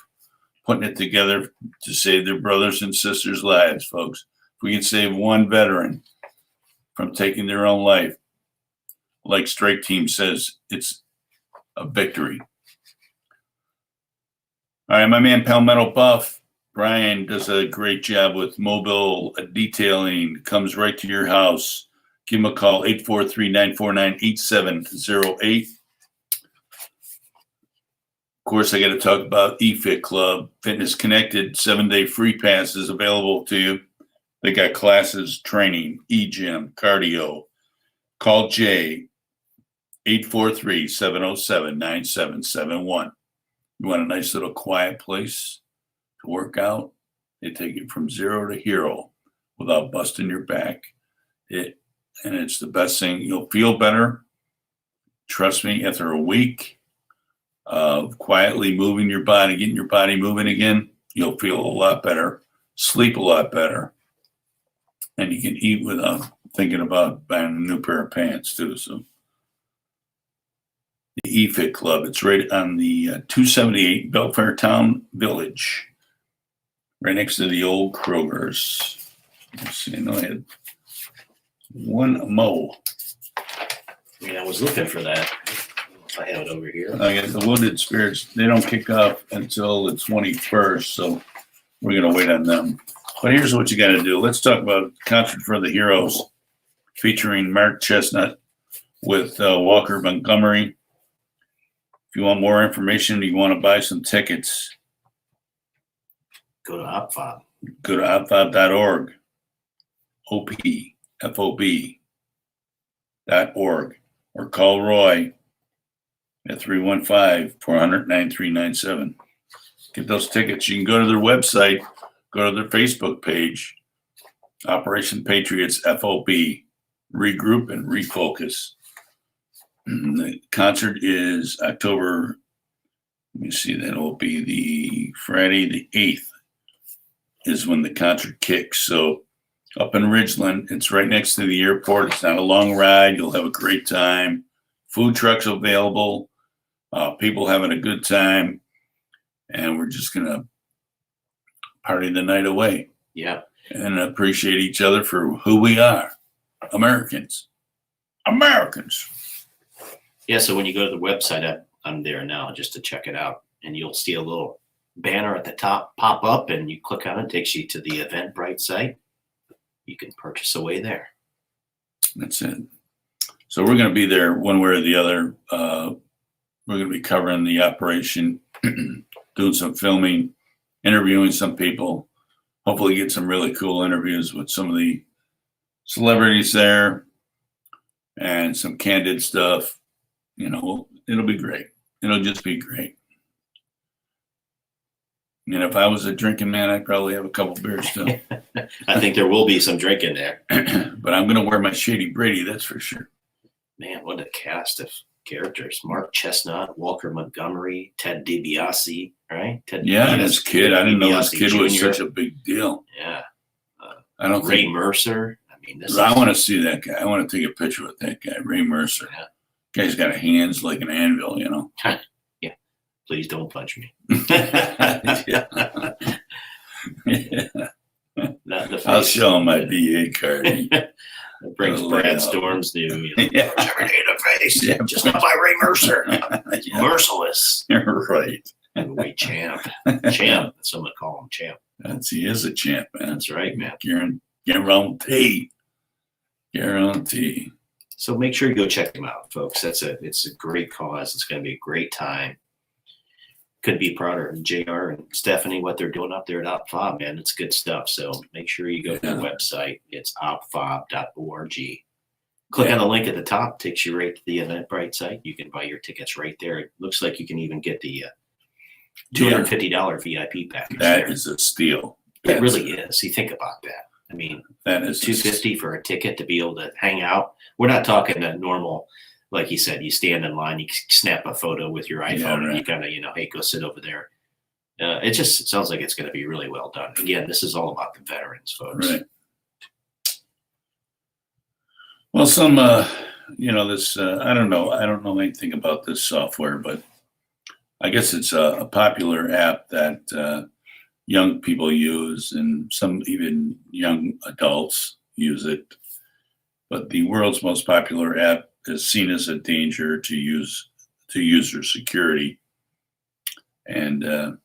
putting it together to save their brothers and sisters' lives, folks. If we can save one veteran from taking their own life, like Strike Team says, it's a victory. All right, my man Palmetto Buff, Brian, does a great job with mobile detailing, comes right to your house. Give him a call, 843-949-8708. Of course, I got to talk about eFit Club, Fitness Connected, 7-day free passes available to you. They got classes, training, e-gym, cardio. Call Jay, 843-707-9771. You want a nice little quiet place to work out? They take you from zero to hero without busting your back. And it's the best thing. You'll feel better. Trust me, after a week of quietly moving your body, getting your body moving again, you'll feel a lot better, sleep a lot better, and you can eat without thinking about buying a new pair of pants too. So the eFit Club, it's right on the 278 Belfair Town Village, right next to the old Kroger's. Let's see, I know I had hhmmmm. I mean, I was looking for that. I have it over here. I guess the Wounded Spirits, they don't kick off until the 21st, so we're going to wait on them. But here's what you got to do. Let's talk about Concert for the Heroes featuring Mark Chestnut with Walker Montgomery. If you want more information, you want to buy some tickets, Go to OpFob. go to opfob.org, OPFOB.org, or call Roy at 315-400-9397. Get those tickets. You can go to their website, go to their Facebook page, Operation Patriots FOB, regroup and refocus. The concert is October, let me see, that will be the Friday the 8th is when the concert kicks. So up in Ridgeland, it's right next to the airport. It's not a long ride. You'll have a great time. Food trucks available, people having a good time, and we're just going to party the night away. Yeah. And appreciate each other for who we are, Americans. Americans. Yeah, so when you go to the website, I'm there now just to check it out, and you'll see a little banner at the top pop up, and you click on it, takes you to the Eventbrite site. You can purchase away there. That's it. So we're going to be there one way or the other. We're going to be covering the operation, doing some filming, interviewing some people, hopefully get some really cool interviews with some of the celebrities there and some candid stuff. You know, it'll be great. It'll just be great. And if I was a drinking man, I'd probably have a couple beers too. I think there will be some drinking there. But I'm going to wear my Shady Brady, that's for sure. Man, what a cast of characters. Mark Chestnut, Walker Montgomery, Ted DiBiase, right? Ted Yeah, and DiBiase, his kid. I didn't know his kid was Jr. such a big deal. Yeah. I don't Ray think. Mercer. I mean, this I is, want to see that guy. I want to take a picture with that guy, Ray Mercer. Yeah. Guy's got hands like an anvil, you know. Yeah. Please don't punch me. Yeah. Not the I'll face. show him my BA card. It brings Oh, Brad yeah. Storm's new, you know, Yeah. every day in the face. Yeah. Just not by Ray Mercer. Yeah. Merciless. Right. Heavyweight champ. Champ. Someone call him champ. He is a champ, man. That's right, man. Guarantee. So make sure you go check them out, folks. It's a great cause. It's going to be a great time. Could be prouder of JR and Stephanie, what they're doing up there at OpFob, man. It's good stuff. So make sure you go to the website. It's opfob.org. Click on the link at the top, takes you right to the Eventbrite site. You can buy your tickets right there. It looks like you can even get the $250 VIP package. That is a steal. It really is. You think about that. I mean, That is $250 for a ticket to be able to hang out. We're not talking a normal, like you said, you stand in line, you snap a photo with your iPhone, Yeah, right. and you kind of, hey, go sit over there. It just sounds like it's going to be really well done. Again, this is all about the veterans, folks. Right. Well, some, this, I don't know anything about this software, but I guess it's a popular app that young people use, and some even young adults use it. But the world's most popular app is seen as a danger to user security. And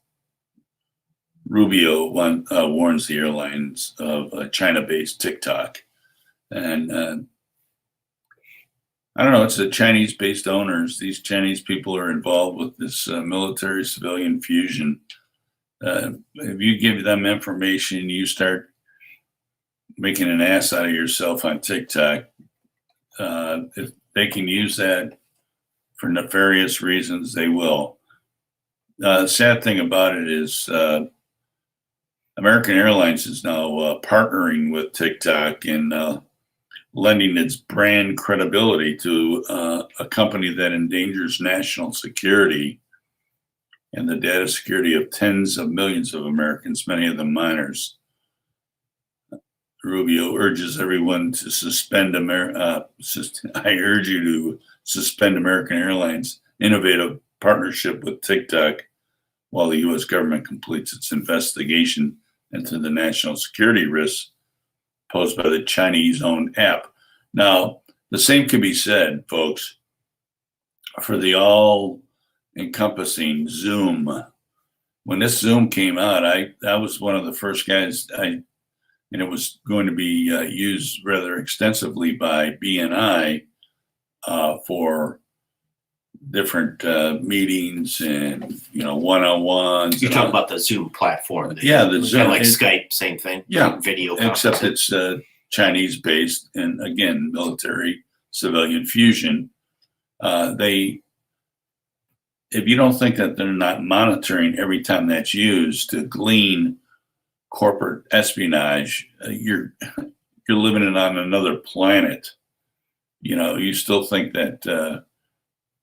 Rubio warns the airlines of China-based TikTok. And I don't know, it's the Chinese-based owners. These Chinese people are involved with this military-civilian fusion. If you give them information, you start making an ass out of yourself on TikTok. If they can use that for nefarious reasons, they will. The sad thing about it is American Airlines is now partnering with TikTok and lending its brand credibility to a company that endangers national security and the data security of tens of millions of Americans, many of them minors. Rubio urges everyone to suspend I urge you to suspend American Airlines' innovative partnership with TikTok while the U.S. government completes its investigation into the national security risks posed by the Chinese-owned app. Now, the same can be said, folks, for the all-encompassing Zoom. When this Zoom came out, I was one of the first guys. And it was going to be used rather extensively by BNI for different meetings and one-on-ones. You talk about the Zoom platform. Yeah, the Zoom, kind of like Skype, same thing. Yeah, video, except it's Chinese-based and again military civilian fusion. If you don't think that they're not monitoring every time that's used to glean corporate espionage, you're living it on another planet. You still think that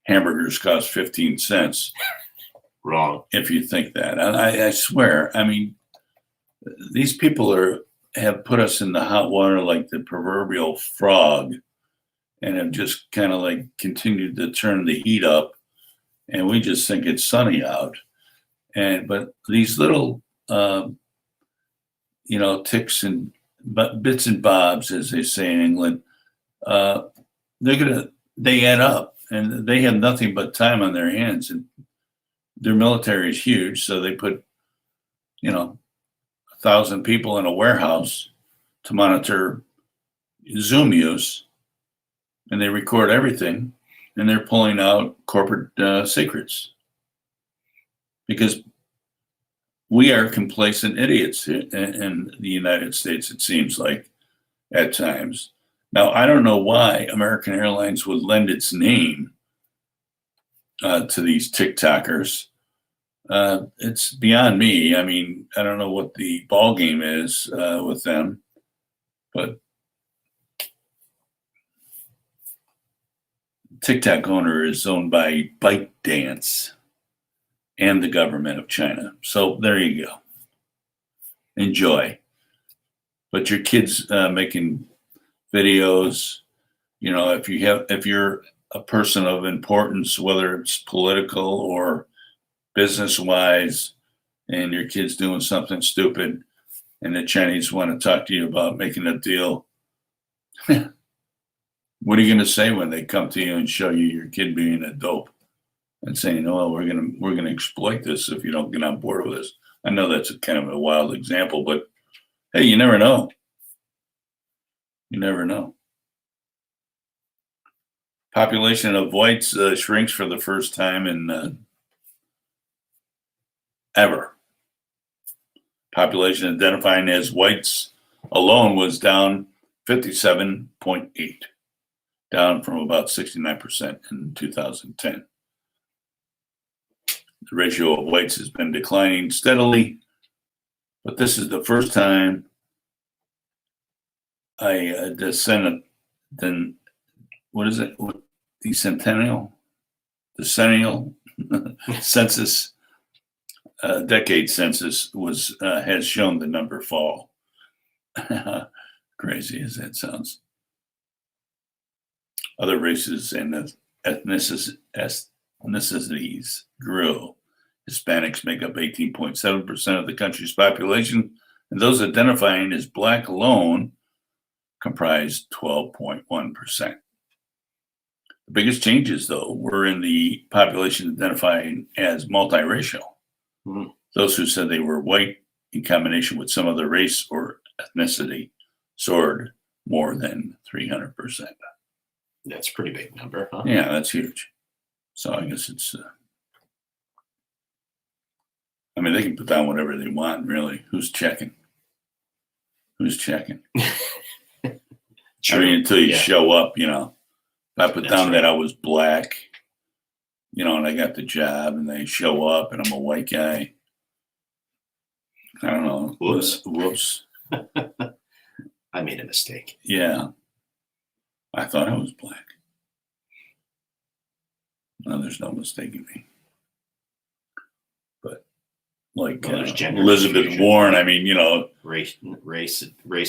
hamburgers cost 15 cents. Wrong. If you think that. I swear, I mean, these people have put us in the hot water like the proverbial frog and have just kind of like continued to turn the heat up. And we just think it's sunny out. But these little, ticks and bits and bobs, as they say in England, they add up, and they have nothing but time on their hands. And their military is huge, so they put, 1,000 people in a warehouse to monitor Zoom use, and they record everything. And they're pulling out corporate secrets because we are complacent idiots in the United States, it seems like, at times. Now, I don't know why American Airlines would lend its name to these TikTokers. It's beyond me. I mean, I don't know what the ball game is with them, but TikTok owner is owned by ByteDance and the government of China. So there you go. Enjoy. But your kids making videos, if you're a person of importance, whether it's political or business-wise, and your kid's doing something stupid, and the Chinese want to talk to you about making a deal, what are you going to say when they come to you and show you your kid being a dope and saying, "Oh, we're gonna exploit this if you don't get on board with us"? I know that's a kind of a wild example, but hey, you never know. You never know. Population of whites shrinks for the first time in ever. Population identifying as whites alone was down 57.8%. Down from about 69% in 2010. The ratio of whites has been declining steadily, but this is the first time the decennial census, decade census has shown the number fall. Crazy as that sounds. Other races and ethnicities grew. Hispanics make up 18.7% of the country's population, and those identifying as Black alone comprise 12.1%. The biggest changes, though, were in the population identifying as multiracial. Mm-hmm. Those who said they were white in combination with some other race or ethnicity soared more than 300%. That's a pretty big number, huh? Yeah, that's huge. So I guess it's, they can put down whatever they want, really. Who's checking? Until you show up, if I put down that I was Black, and I got the job and they show up and I'm a white guy. I don't know. Whoops. I made a mistake. Yeah. I thought I was Black. No, there's no mistaking me. But like Elizabeth Warren, race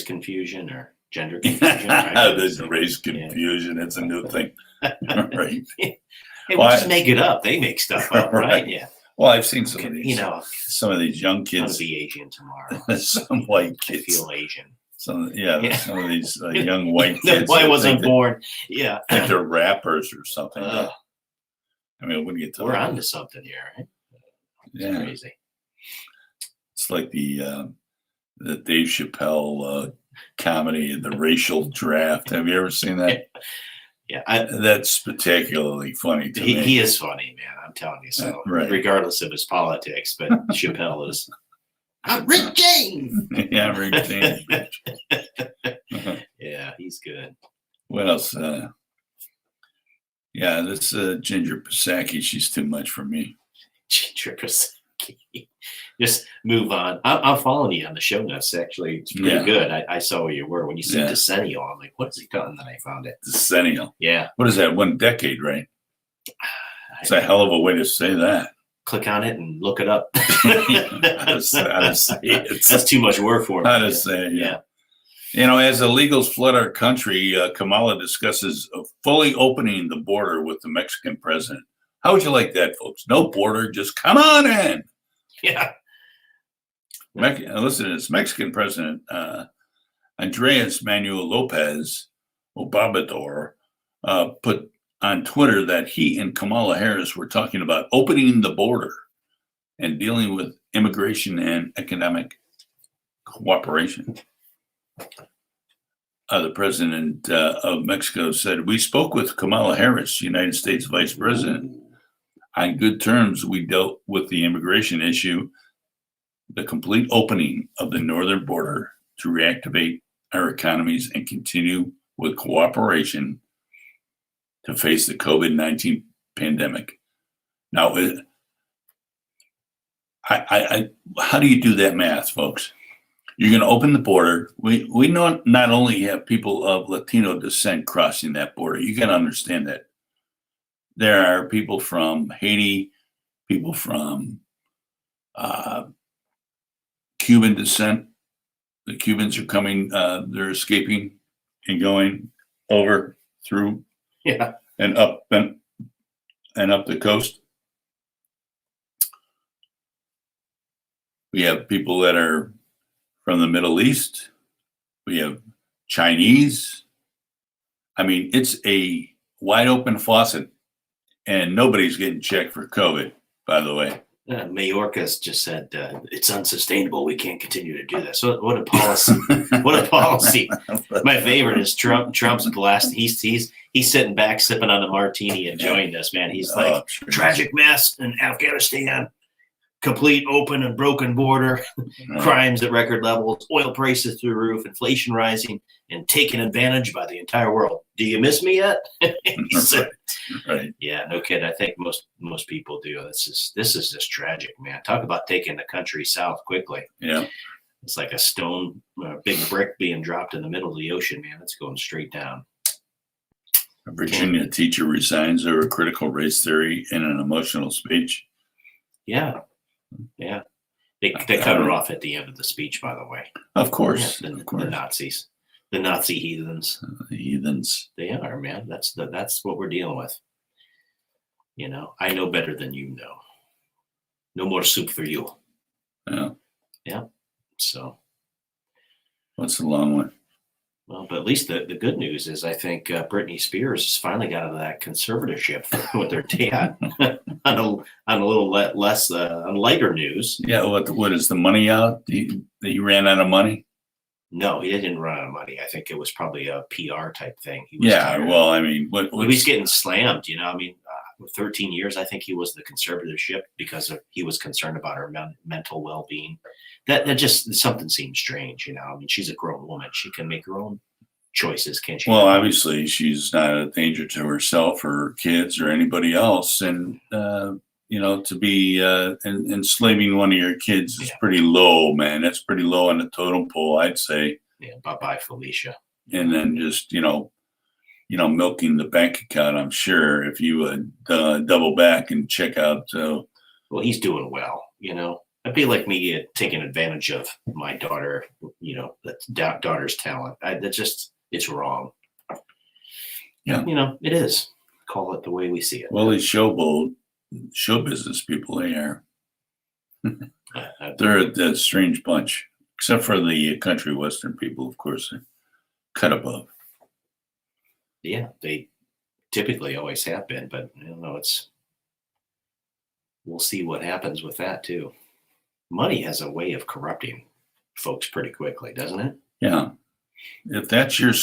confusion or gender confusion. Right? There's race confusion. It's a new thing. Right. Hey, just make it up. They make stuff up, right? Yeah. Well, I've seen some of these young kids. I'll be Asian tomorrow. Some white kids. I feel Asian. Some of these young white That kids. boy wasn't born. Yeah. Think they're rappers or something. I mean, when you get to we're on to something here, right? It's crazy. It's like the Dave Chappelle comedy, The Racial Draft. Have you ever seen that? Yeah, that's particularly funny to me. He is funny, man. I'm telling you. So, right. Regardless of his politics, but Chappelle is. I'm Rick James. Yeah, Rick James. Yeah, he's good. What else? Yeah, this Ginger Psaki, she's too much for me. Ginger Psaki. Just move on. I'm following you on the show notes. Actually, it's pretty good. I saw where you were when you said decennial. I'm like, what is he talking? Then I found it. Decennial. Yeah. What is that? 1 decade, right? It's a hell of a way to say that. Click on it and look it up. How to say it. That's too much work for me. How to say it, yeah. You know, as illegals flood our country, Kamala discusses fully opening the border with the Mexican president. How would you like that, folks? No border, just come on in. Yeah. Listen to this. Mexican President Andres Manuel Lopez Obrador put on Twitter that he and Kamala Harris were talking about opening the border and dealing with immigration and economic cooperation. The president of Mexico said, "We spoke with Kamala Harris, United States Vice President. On good terms, we dealt with the immigration issue, the complete opening of the northern border to reactivate our economies and continue with cooperation to face the COVID-19 pandemic." Now, how do you do that math, folks? You're going to open the border. We not only have people of Latino descent crossing that border. You got to understand that there are people from Haiti, people from Cuban descent. The Cubans are coming. They're escaping and going over through and up the coast. We have people that are from the Middle East. We have Chinese. I mean, it's a wide open faucet, and nobody's getting checked for COVID, by the way. Mayorkas just said it's unsustainable. We can't continue to do this. So what a policy! What a policy! My favorite is Trump. Trump's blessed. He's sitting back sipping on a martini enjoying this, man. He's like, tragic mess in Afghanistan, complete open and broken border, crimes at record levels, oil prices through the roof, inflation rising, and taken advantage by the entire world. Do you miss me yet? Right. Yeah, no kidding. I think most people do. This is just tragic, man. Talk about taking the country south quickly. Yeah. It's like a stone, big brick being dropped in the middle of the ocean, man. It's going straight down. A Virginia teacher resigns over critical race theory in an emotional speech. Yeah. Yeah. They cut her off at the end of the speech, by the way. Of course. Yeah, of course. The Nazis. The Nazi heathens. Heathens. They are, man. That's what we're dealing with. You know, I know better than you know. No more soup for you. Yeah. Yeah. So. What's the long one? Well, but at least the good news is I think Britney Spears has finally got out of that conservatorship with her dad. on a little less on lighter news. Yeah. What is the money out? He ran out of money? No, he didn't run out of money. I think it was probably a PR type thing. He was well, I mean, he was getting slammed. You know, I mean, 13 years, I think he was the conservatorship because he was concerned about her mental well-being. That just something seems strange. You know, I mean, she's a grown woman; she can make her own choices, can't she? Well, obviously, she's not a danger to herself or her kids or anybody else, and you know, to be enslaving one of your kids is pretty low, man. That's pretty low on the totem pole, I'd say. Yeah, bye-bye, Felicia. And then just, you know, milking the bank account, I'm sure, if you would double back and check out. Well, he's doing well, you know. I'd be like me taking advantage of my daughter, you know, that daughter's talent. It's wrong. Yeah. You know, it is. Call it the way we see it. Well, these show business people, they are. They're a strange bunch, except for the country western people, of course, are cut above. Yeah, they typically always have been, but I don't know. We'll see what happens with that too. Money has a way of corrupting folks pretty quickly, doesn't it? Yeah, if that's your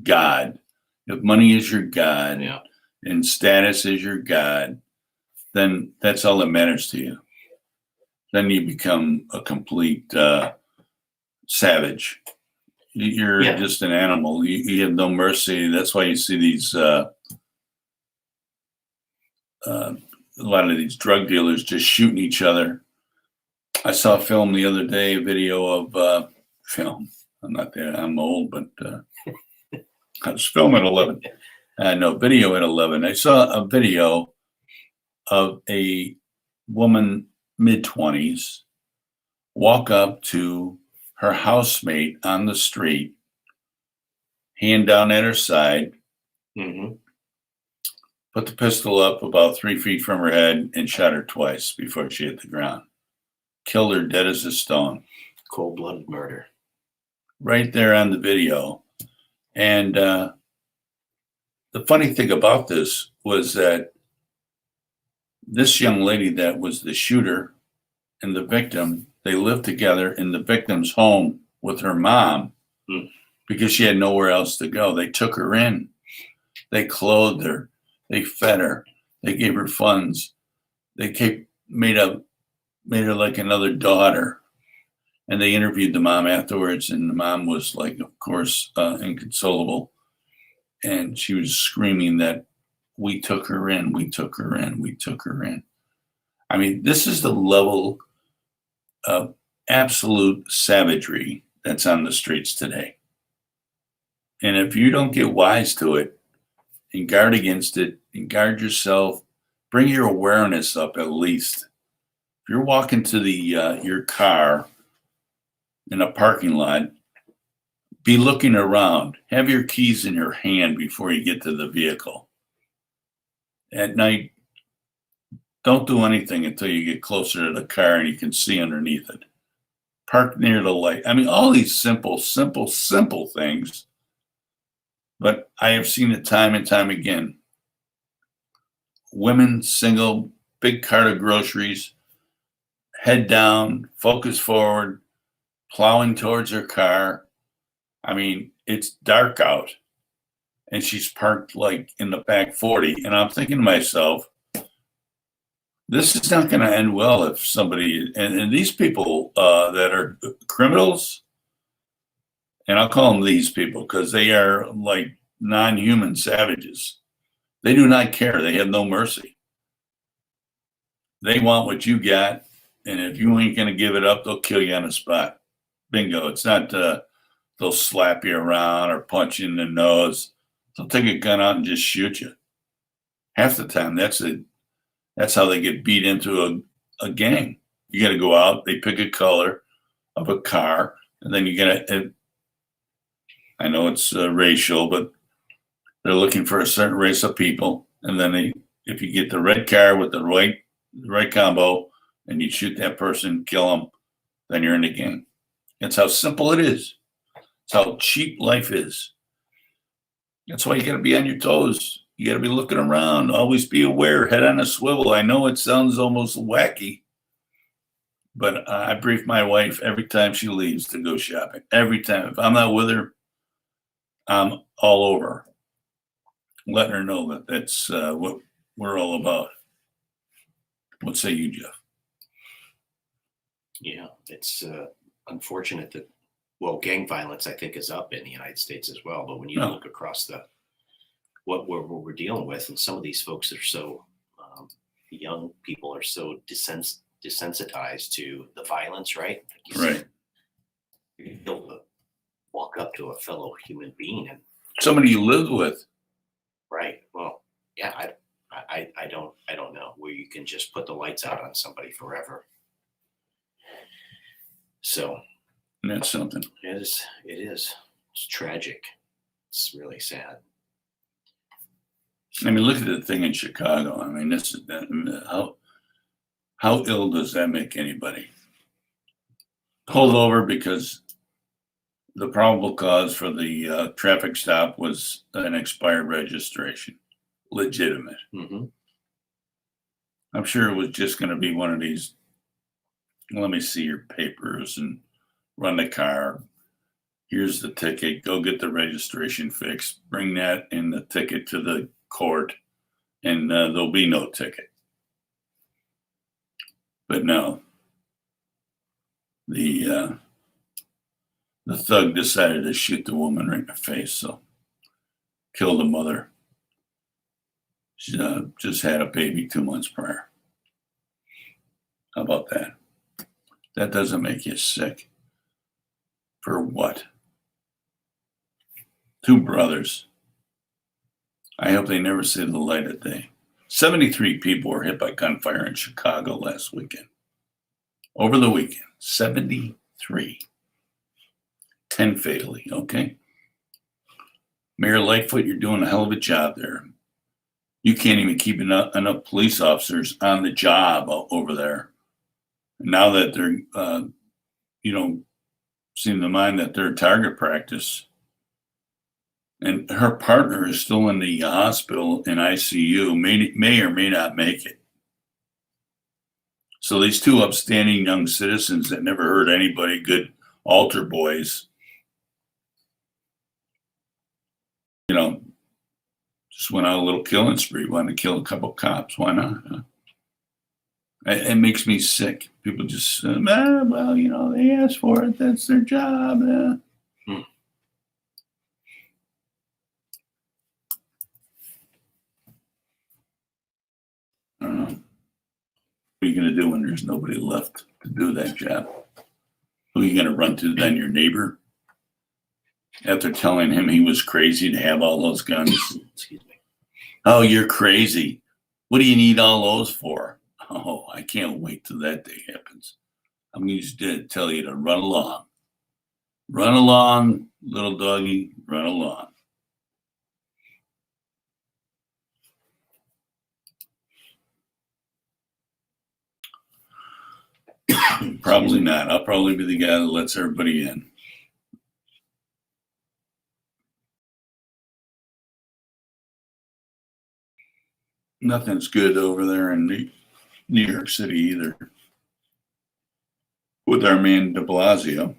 God, if money is your God, Yeah. and status is your God, then that's all that matters to you. Then you become a complete savage. You're Yeah. just an animal. You have no mercy. That's why you see these a lot of these drug dealers just shooting each other. I saw a film the other day, a video of film. I'm not there. I'm old, but I was film at 11. No, video at 11. I saw a video of a woman, mid-20s, walk up to her housemate on the street, hand down at her side, Mm-hmm. put the pistol up about 3 feet from her head, and shot her twice before she hit the ground. Killed her dead as a stone. Cold-blooded murder. Right there on the video. And the funny thing about this was that this young lady that was the shooter and the victim, they lived together in the victim's home with her mom because she had nowhere else to go. They took her in. They clothed her. They fed her. They gave her funds. They made her like another daughter. And they interviewed the mom afterwards, and the mom was like, of course, inconsolable. And she was screaming that we took her in, we took her in, we took her in. I mean, this is the level of absolute savagery that's on the streets today. And if you don't get wise to it and guard against it and guard yourself, bring your awareness up at least. If you're walking to your car in a parking lot, be looking around. Have your keys in your hand before you get to the vehicle. At night, don't do anything until you get closer to the car and you can see underneath it. Park near the light. I mean, all these simple things. But I have seen it time and time again. Women, single, big cart of groceries, head down, focus forward, plowing towards her car. I mean, it's dark out. And she's parked like in the back 40. And I'm thinking to myself, this is not going to end well if somebody, and these people that are criminals, and I'll call them these people because they are like non-human savages. They do not care. They have no mercy. They want what you got. And if you ain't going to give it up, they'll kill you on the spot. Bingo. It's not they'll slap you around or punch you in the nose. They'll take a gun out and just shoot you. Half the time, that's how they get beat into a gang. You got to go out. They pick a color of a car, and then you got to. I know it's racial, but they're looking for a certain race of people, and then if you get the red car with the right combo, and you shoot that person, kill them, then you're in the gang. That's how simple it is. It's how cheap life is. That's why you got to be on your toes. You got to be looking around. Always be aware. Head on a swivel. I know it sounds almost wacky, but I brief my wife every time she leaves to go shopping. Every time. If I'm not with her, I'm all over. Letting her know that that's what we're all about. What say you, Jeff? Yeah, it's unfortunate that, well, gang violence, I think, is up in the United States as well. But when you look across what we're dealing with, and some of these folks are so, young people are so desensitized to the violence, right? Like you Right. said, you're able to walk up to a fellow human being and Somebody you lived with. right. Well, yeah, I don't know where you can just put the lights out on somebody forever. So That's something. it is. It's tragic. It's really sad. I mean, look at the thing in Chicago. I mean, how ill does that make anybody? pulled over because the probable cause for the traffic stop was an expired registration, legitimate. Mm-hmm. I'm sure it was just going to be one of these, let me see your papers and run the car. Here's the ticket. Go get the registration fixed. Bring that in the ticket to the court, and there'll be no ticket. But no, the thug decided to shoot the woman right in the face, so killed the mother. She just had a baby 2 months prior. How about that? That doesn't make you sick. For what? 2 brothers. I hope they never see the light of day. 73 people were hit by gunfire in Chicago last weekend. Over the weekend, 73. 10 fatally, okay? Mayor Lightfoot, you're doing a hell of a job there. You can't even keep enough police officers on the job over there. Now that they're, you don't seem to mind that they're target practice. And her partner is still in the hospital in ICU, may or may not make it. So these 2 upstanding young citizens that never hurt anybody, good altar boys, you know, just went on a little killing spree, wanted to kill a couple cops. Why not? Huh? It makes me sick. People just, well, you know, they asked for it. That's their job. I don't know. What are you going to do when there's nobody left to do that job? Who are you going to run to then? Your neighbor? After telling him he was crazy to have all those guns. Excuse me. Oh, you're crazy. What do you need all those for? Oh, I can't wait till that day happens. I'm going to tell you to run along. Run along, little doggy, run along. Probably not. I'll probably be the guy that lets everybody in. Nothing's good over there in New York City either. With our man de Blasio.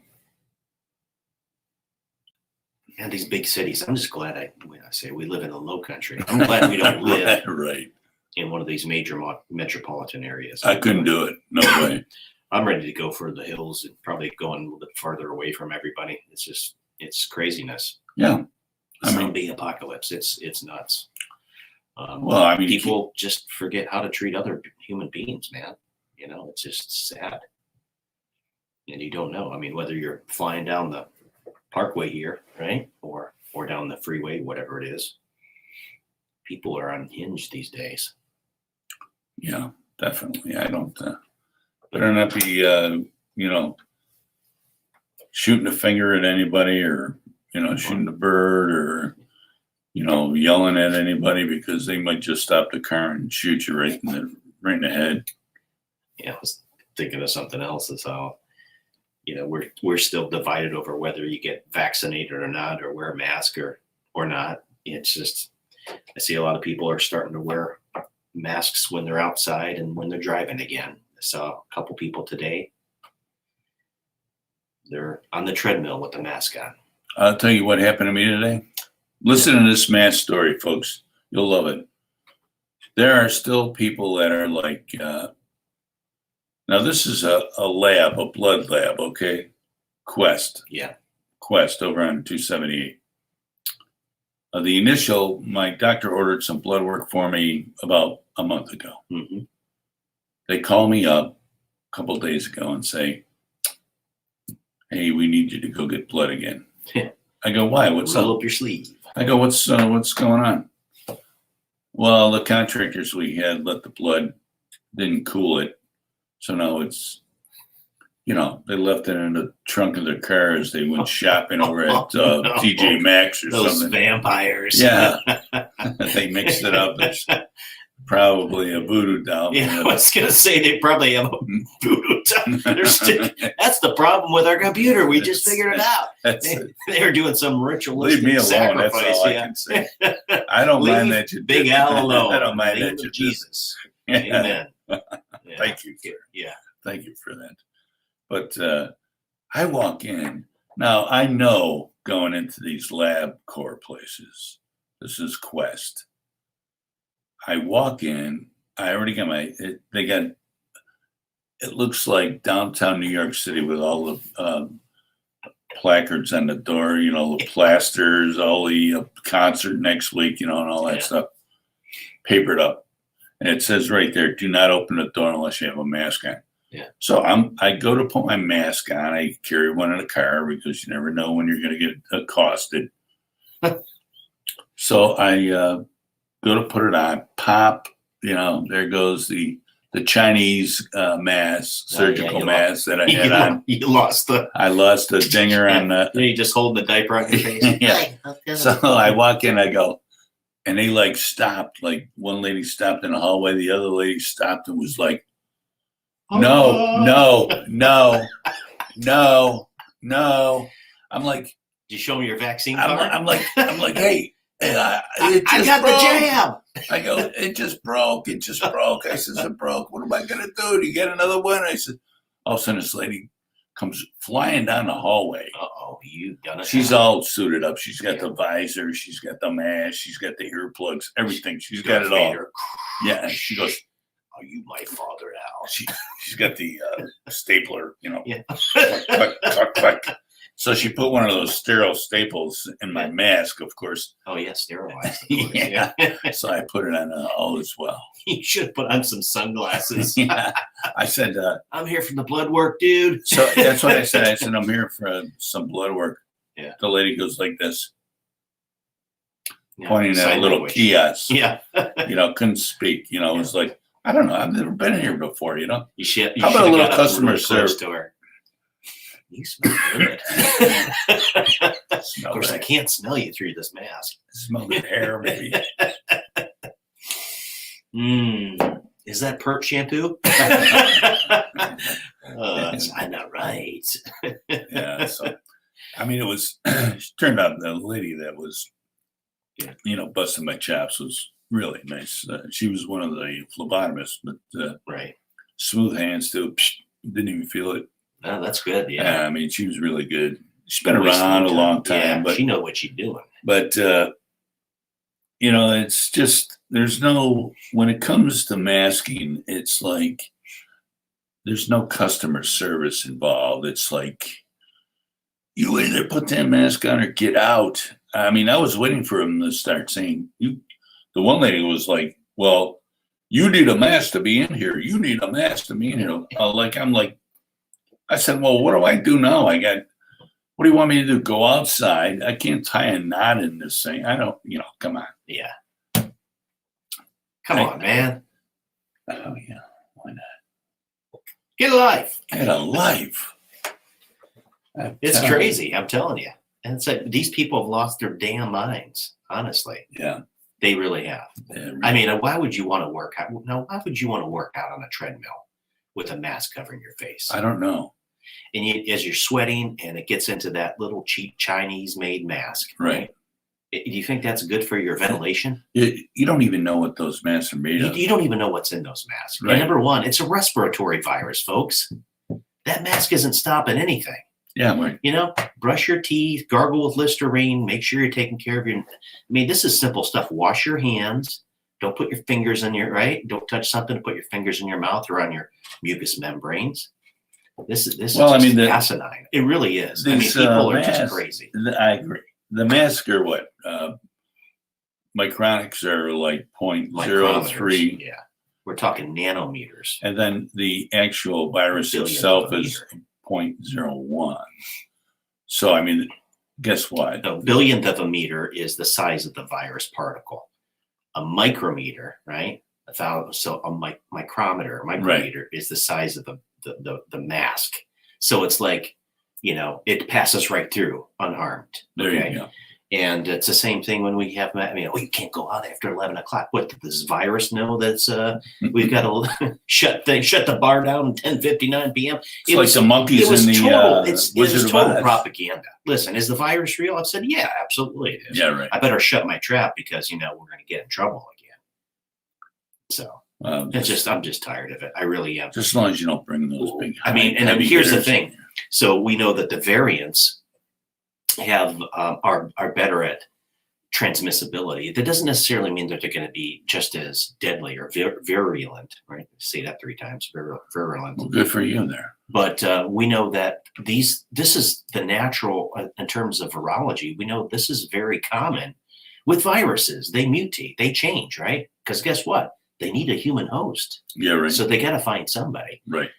And these big cities. I'm just glad when I say we live in the low country. I'm glad we don't live right in one of these major metropolitan areas. I couldn't do it. No way. I'm ready to go for the hills and probably going a little bit farther away from everybody. It's craziness. Yeah. Zombie apocalypse. It's nuts. Well, I mean, people just forget how to treat other human beings, man. You know, it's just sad. And you don't know. I mean, whether you're flying down the parkway here, right? Or down the freeway, whatever it is. People are unhinged these days. Yeah, definitely. I don't, better not be, you know, shooting a finger at anybody or, you know, shooting a bird or, you know, yelling at anybody because they might just stop the car and shoot you right in the head. Yeah, I was thinking of something else. Is how, you know, we're still divided over whether you get vaccinated or not, or wear a mask or not. It's just, I see a lot of people are starting to wear masks when they're outside and when they're driving again. I saw a couple people today. They're on the treadmill with the mask on. I'll tell you what happened to me today. Listen to this mass story, folks. You'll love it. There are still people that are like, now this is a lab, a blood lab, okay? Quest. Yeah. Quest over on 278. The initial, my doctor ordered some blood work for me about a month ago. Mm-hmm. They call me up a couple of days ago and say, hey, we need you to go get blood again. I go, why? What's Roll up? up your sleeve. I go, what's going on? Well, the contractors we had let the blood, didn't cool it. So now it's, you know, they left it in the trunk of their car as they went shopping over at TJ Maxx or Those something. vampires. Yeah. They mixed it up. Probably a voodoo doll. Yeah, I was gonna say they probably have a voodoo doll. That's the problem with our computer. We just figured it out. They were doing some ritualistic Leave me alone. sacrifice. That's all I can say. I don't mind that you Big did. Al alone. I don't mind that of you Jesus. did. Amen. Yeah. Thank you. Yeah. Thank you for that. But I walk in now. I know going into these LabCorp places. This is Quest. I walk in. I already got they got. It looks like downtown New York City with all the placards on the door. You know, the plasters, all the concert next week. You know, and all that stuff. Papered up, and it says right there, "Do not open the door unless you have a mask on." Yeah. So I go to put my mask on. I carry one in the car because you never know when you're going to get accosted. So I go to put it on. Pop. You know, there goes the Chinese mask, surgical mask that I had on. You lost the. I lost a dinger on the. You just hold the diaper on your face. Yeah. So I walk in. I go. And they like stopped, like one lady stopped in the hallway. The other lady stopped and was like, no. I'm like, did you show me your vaccine card? I'm like, hey, I got broke. the jab. I go, it just broke. I says, it broke. What am I going to do? Do you get another one? I said, all of a sudden this lady comes flying down the hallway. You done it. She's all suited up. She's got the visor. She's got the mask. She's got the earplugs. Everything. She's got it all. Yeah. And she goes, "Are you my father, Al?" She's got the stapler. You know. Yeah. Click, click, click. So she put one of those sterile staples in my mask, of course. Oh yeah, sterilized. Yeah. So I put it on all as well. You should put on some sunglasses. Yeah. I said, I'm here for the blood work, dude. So that's what I said. I said, I'm here for some blood work. Yeah. The lady goes like this, pointing at a little kiosk. Yeah. You know, couldn't speak. You know, it was like, I don't know. I've never been here before, you know. You How about a little customer service? You smell good. Of course, I can't smell you through this mask. Smell the hair, maybe. Is that perp shampoo? I'm not right. Yeah. So, I mean, it turned out the lady that was, you know, busting my chops was really nice. She was one of the phlebotomists, but right. Smooth hands too. Didn't even feel it. Oh, that's good. Yeah. I mean, she was really good. She's been around a long time, yeah, but she know what she's doing. But you know, it's just when it comes to masking, it's like there's no customer service involved. It's like you either put that mask on or get out. I mean, I was waiting for him to start saying. The one lady was like, "Well, you need a mask to be in here. You need a mask to be in here." I'm like. I said, well, what do I do now? What do you want me to do? Go outside? I can't tie a knot in this thing. I don't, come on. Yeah. Come on, man. Oh, yeah. Why not? Get a life. Get a life. It's crazy. I'm telling you. And it's like these people have lost their damn minds, honestly. Yeah. They really have. Yeah, really. I mean, why would you want to work out? Now, why would you want to work out on a treadmill with a mask covering your face? I don't know. And as you're sweating and it gets into that little cheap Chinese made mask. Right. Do you think that's good for your ventilation? You don't even know what those masks are made of. You don't even know what's in those masks. Right. And number one, it's a respiratory virus, folks. That mask isn't stopping anything. Yeah, right. Brush your teeth, gargle with Listerine, make sure you're taking care of I mean, this is simple stuff. Wash your hands. Don't put your fingers in Don't touch something to put your fingers in your mouth or on your mucous membranes. This is asinine. It really is. I mean, people are just crazy. I agree. The masks are what? Micronics are like 0.03. Yeah. We're talking nanometers. And then the actual virus itself is 0.01. So, I mean, guess what? A billionth of a meter is the size of the virus particle. A micrometer, right? So a micrometer is the size of the mask. So it's like, it passes right through unharmed. There you go. And it's the same thing when we have, you can't go out after 11 o'clock. What, does this virus know that's, we've got to shut the bar down at 10:59 p.m.? It's like the monkeys in the it was Wizard of total Oz. propaganda. Listen, is the virus real? I said, yeah, absolutely it is. Yeah, right. I better shut my trap because, we're going to get in trouble again. So I'm just tired of it. I really am. Just as long as you don't bring those big. And here's the thing. So we know that the variants are better at transmissibility. That doesn't necessarily mean that they're going to be just as deadly or virulent, right? Say that 3 times, virulent. Well, good for you there. But we know that this is the natural, in terms of virology, we know this is very common with viruses. They mutate, they change, right? Because guess what? They need a human host. Yeah, right. So they got to find somebody. Right.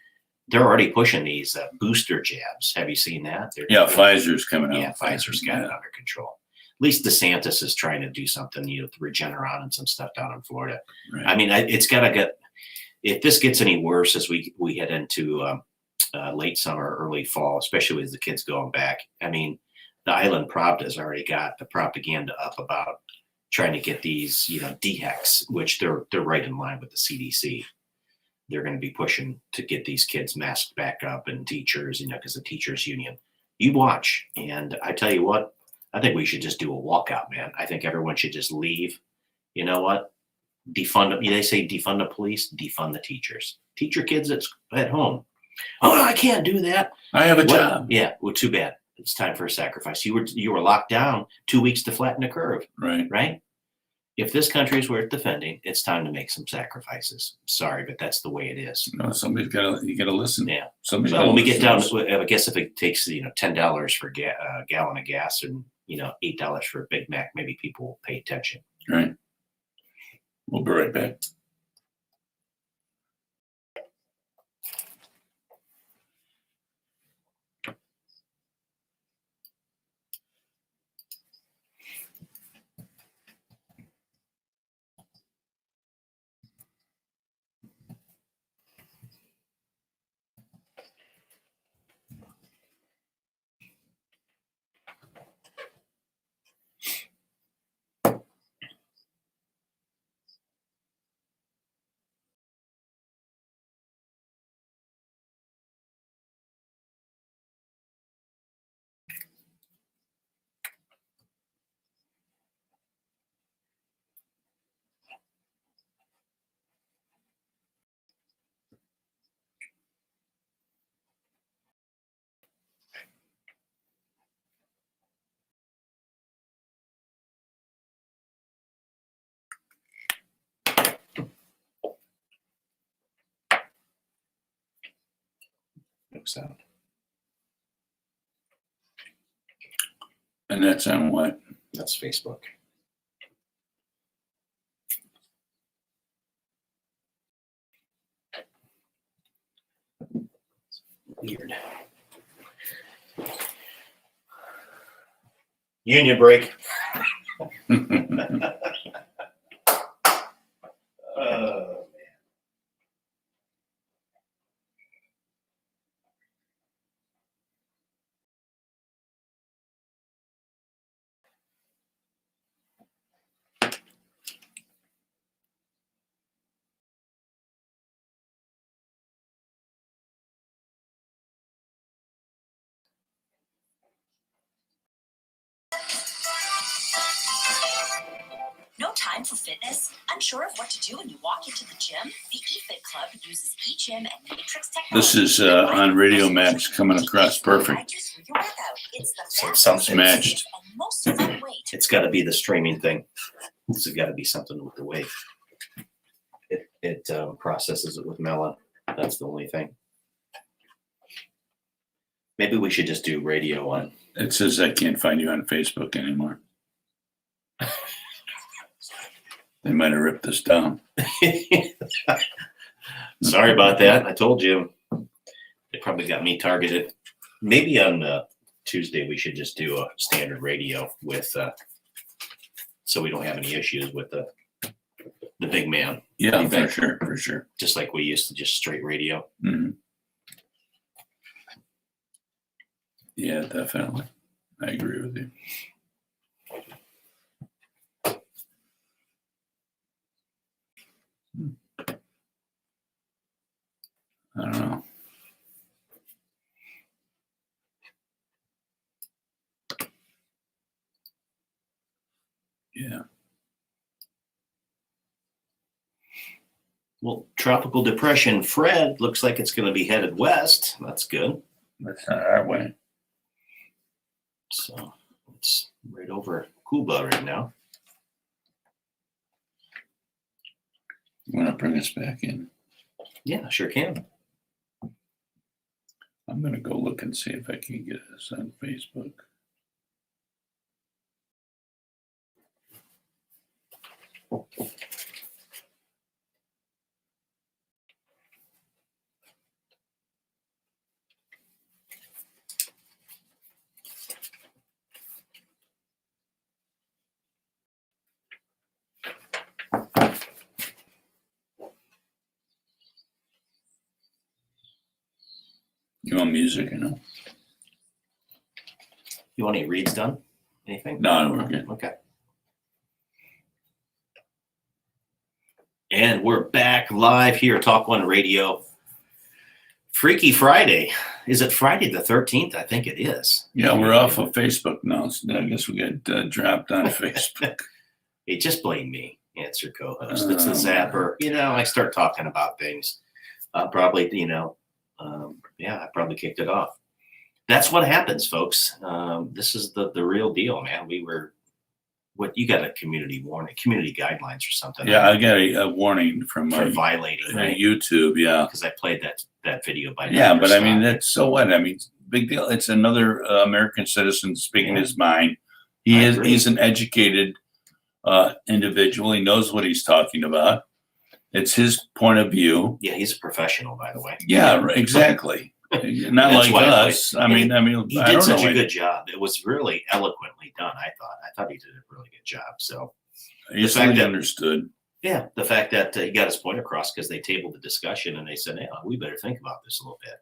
They're already pushing these booster jabs. Have you seen that? Pfizer's coming out. Yeah, Pfizer's got it under control. At least DeSantis is trying to do something, to Regeneron and some stuff down in Florida. Right. It's got to get. If this gets any worse as we head into late summer, early fall, especially as the kids going back. The Island Pravda has already got the propaganda up about trying to get these, DHECs, which they're right in line with the CDC. They're going to be pushing to get these kids masked back up, and teachers, because the teachers union. You watch, and I tell you what, I think we should just do a walkout, man. I think everyone should just leave. You know what? Defund. They say defund the police, defund the teachers. Teach your kids at home. Oh, no, I can't do that. I have a job. Yeah. Well, too bad. It's time for a sacrifice. You were locked down 2 weeks to flatten the curve. Right. Right. If this country is worth defending, it's time to make some sacrifices. Sorry, but that's the way it is. No, you got to listen. Yeah. Somebody's when we get down, I guess if it takes $10 for a gallon of gas and $8 for a Big Mac, maybe people will pay attention. Right. We'll be right back. No sound. And that's on what? That's Facebook. Weird. Union break. No time for fitness? Unsure of what to do when you walk into the gym? The eFit Club uses eGym and Matrix technology. This is on Radio Max, coming across perfect. So it sounds matched. It's got to be the streaming thing. It's got to be something with the wave. It processes it with Melon. That's the only thing. Maybe we should just do radio on. It says I can't find you on Facebook anymore. They might have ripped this down. Sorry about that. I told you. They probably got me targeted. Maybe on Tuesday we should just do a standard radio with, so we don't have any issues with the big man. Yeah, for sure. Just like we used to, just straight radio. Mm-hmm. Yeah, definitely. I agree with you. I don't know. Yeah. Well, tropical depression Fred looks like it's going to be headed west. That's good. That's not our way. So it's right over Cuba right now. You want to bring us back in? Yeah, sure can. I'm going to go look and see if I can get us on Facebook. You want music, you know? You want any reads done? Anything? No, we're good. Okay. And we're back live here at TalkOne Radio. Freaky Friday. Is it Friday the 13th? I think it is. Yeah, we're off of Facebook now. So I guess we got dropped on Facebook. Hey, just blame me. It's your co-host. It's the zapper. You know, I start talking about things. Probably, you know, I probably kicked it off. That's what happens, folks. This is the real deal, man. You got a community warning, community guidelines or something. Yeah, I got a warning from for my violating, right? YouTube. Yeah. Because I played that video by Yeah, Dr. but I mean, Scott. that's so what? I mean, big deal. It's another American citizen speaking Yeah. his mind. I agree. He's an educated individual. He knows what he's talking about. It's his point of view. Yeah, he's a professional, by the way. Yeah, exactly. Not That's like why I us. I mean, He I did don't such know. a good job. It was really eloquently done, I thought. I thought he did a really good job. So, Easily understood. yeah, the fact that he got his point across because they tabled the discussion and they said, yeah, we better think about this a little bit.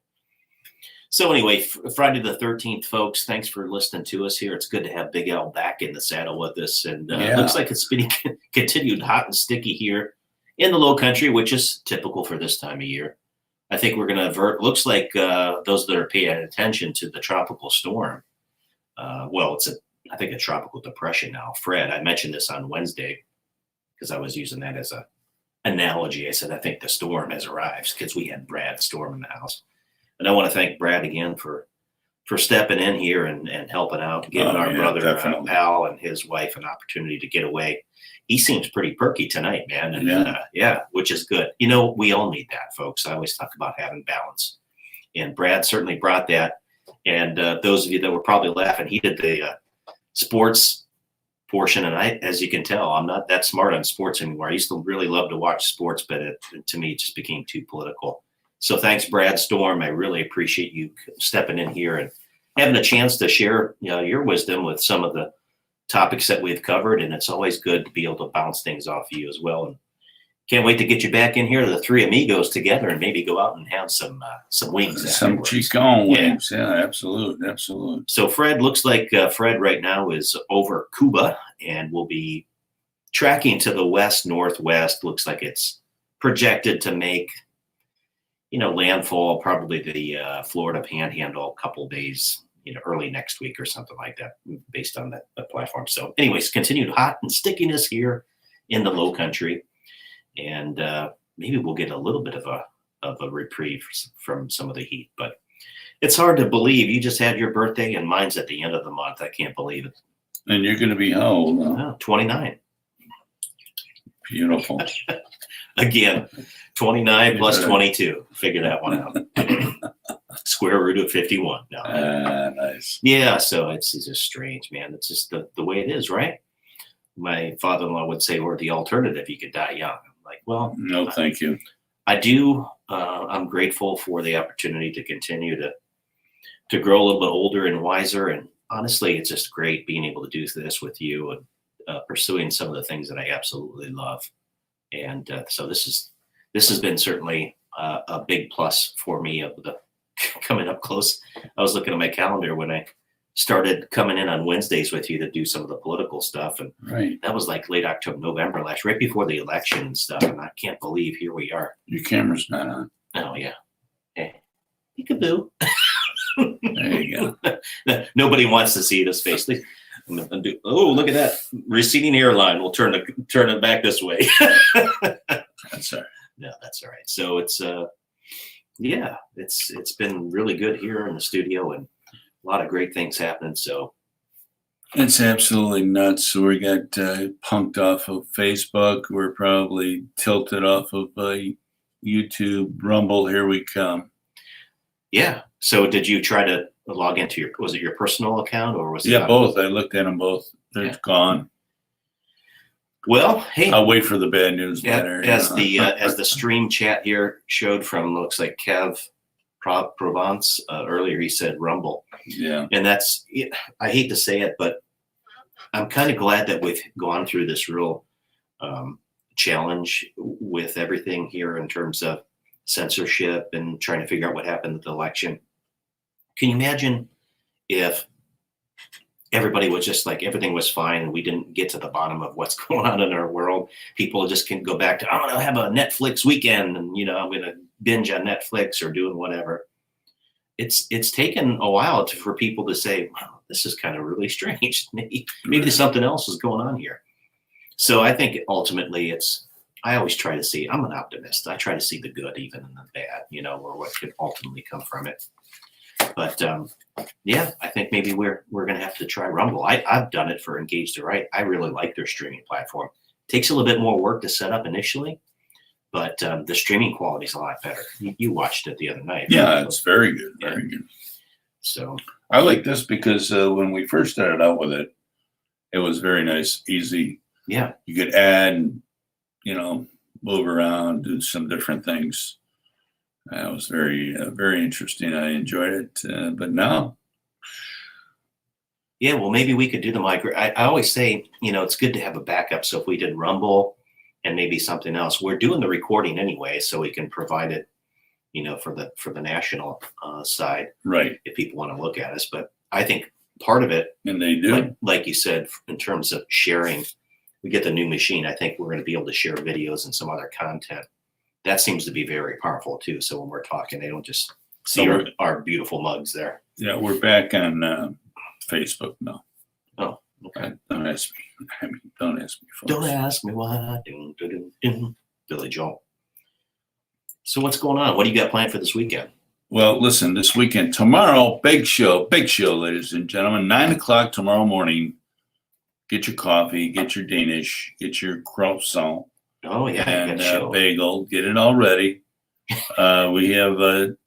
So anyway, Friday the 13th, folks, thanks for listening to us here. It's good to have Big Al back in the saddle with us. And looks like it's been continued hot and sticky here in the low country, which is typical for this time of year. I think we're going to avert, looks like those that are paying attention to the tropical storm. I think a tropical depression now. Fred, I mentioned this on Wednesday because I was using that as a analogy. I said, I think the storm has arrived because we had Brad Storm in the house. And I want to thank Brad again for stepping in here and helping out, giving our brother Al and his wife an opportunity to get away. He seems pretty perky tonight, man. And which is good. You know, we all need that, folks. I always talk about having balance. And Brad certainly brought that. And those of you that were probably laughing, he did the sports portion. And as you can tell, I'm not that smart on sports anymore. I used to really love to watch sports, but to me, it just became too political. So thanks, Brad Storm. I really appreciate you stepping in here and having a chance to share, you know, your wisdom with some of the topics that we've covered. And it's always good to be able to bounce things off you as well. And can't wait to get you back in here, the three amigos together, and maybe go out and have some wings. Some Chicon wings. Yeah, absolutely. So Fred, looks like Fred right now is over Cuba and will be tracking to the west-northwest. Looks like it's projected to make, you know, landfall, probably the Florida Panhandle a couple days, you know, early next week or something like that, based on that platform. So anyways, continued hot and stickiness here in the low country. And maybe we'll get a little bit of a reprieve from some of the heat, but it's hard to believe you just had your birthday and mine's at the end of the month. I can't believe it. And you're going to be how old? 29. Beautiful. Again, 29 plus 22. Figure that one out. Square root of 51. No. Nice. Yeah, so it's just strange, man. It's just the way it is, right? My father-in-law would say, or the alternative, you could die young. I'm like, well, no, thank you. I do. I'm grateful for the opportunity to continue to grow a little bit older and wiser. And honestly, it's just great being able to do this with you and pursuing some of the things that I absolutely love. And so this has been certainly a big plus for me of the coming up close. I was looking at my calendar when I started coming in on Wednesdays with you to do some of the political stuff. And Right. that was like late October, November last, right before the election and stuff. And I can't believe here we are. Your camera's not on. Oh, yeah. Hey, peekaboo. There you go. Nobody wants to see this face. Oh, look at that receding hairline. We'll turn it back this way. That's all right. No, that's all right. So it's yeah, it's been really good here in the studio and a lot of great things happening. So It's absolutely nuts. We got punked off of Facebook. We're probably tilted off of YouTube. Rumble, here we come. yeah. So did you try to log into was it your personal account or was it? Yeah, both. I looked at them both. They're gone. Well, hey, I'll wait for the bad news later. as the stream chat here showed from looks like Kev Provence earlier, he said Rumble. Yeah. And that's, I hate to say it, but I'm kind of glad that we've gone through this real challenge with everything here in terms of censorship and trying to figure out what happened at the election. Can you imagine if everybody was just like everything was fine and we didn't get to the bottom of what's going on in our world? People just can go back to, I'm going to have a Netflix weekend and, I'm going to binge on Netflix or doing whatever. It's taken a while for people to say, wow, this is kind of really strange. Maybe there's something else is going on here. So I think ultimately I always try to see, I'm an optimist. I try to see the good even in the bad, or what could ultimately come from it. But yeah, I think maybe we're going to have to try Rumble. I've done it for Engage the Right. I really like their streaming platform. Takes a little bit more work to set up initially, but the streaming quality is a lot better. You watched it the other night. Yeah, right? it's very good. Very good. So I like this because when we first started out with it, it was very nice, easy. Yeah. You could add, move around, do some different things. It was very, very interesting. I enjoyed it. But now. Yeah, well, maybe we could do the migration. I always say, it's good to have a backup. So if we did Rumble and maybe something else, we're doing the recording anyway, so we can provide it, for the national side. Right. If people want to look at us. But I think part of it, and they do, like you said, in terms of sharing, we get the new machine. I think we're going to be able to share videos and some other content. That seems to be very powerful too. So when we're talking, they don't just see our beautiful mugs there. Yeah, we're back on Facebook now. Oh, okay. Don't ask me. Don't ask me. Folks. Don't ask me why. Billy Joel. So what's going on? What do you got planned for this weekend? Well, listen, this weekend, tomorrow, big show, ladies and gentlemen, 9:00 tomorrow morning. Get your coffee, get your Danish, get your croissant. Oh, yeah. And bagel, get it all ready. We have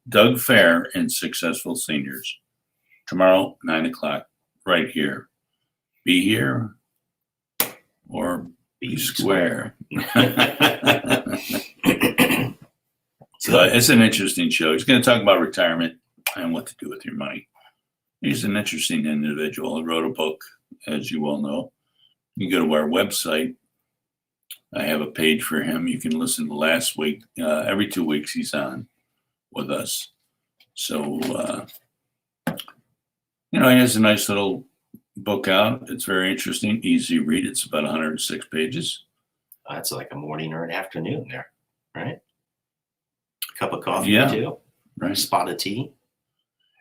Doug Fair and Successful Seniors tomorrow, 9:00, right here. Be here or be square. So it's an interesting show. He's going to talk about retirement and what to do with your money. He's an interesting individual. He wrote a book, as you all know. You go to our website. I have a page for him. You can listen to last week. Every 2 weeks he's on with us. So, he has a nice little book out. It's very interesting, easy to read. It's about 106 pages. That's like a morning or an afternoon there, right? Cup of coffee, yeah, too. Right. Spot of tea.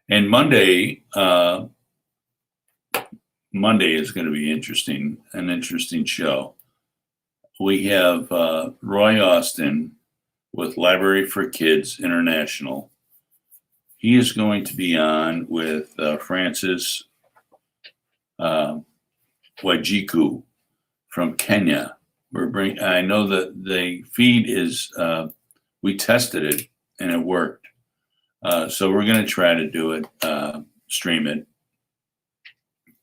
And Monday is going to be an interesting show. We have Roy Austin with Library for Kids International. He is going to be on with Francis Wajiku from Kenya. I know that the feed is, we tested it and it worked. So we're going to try to do it, stream it.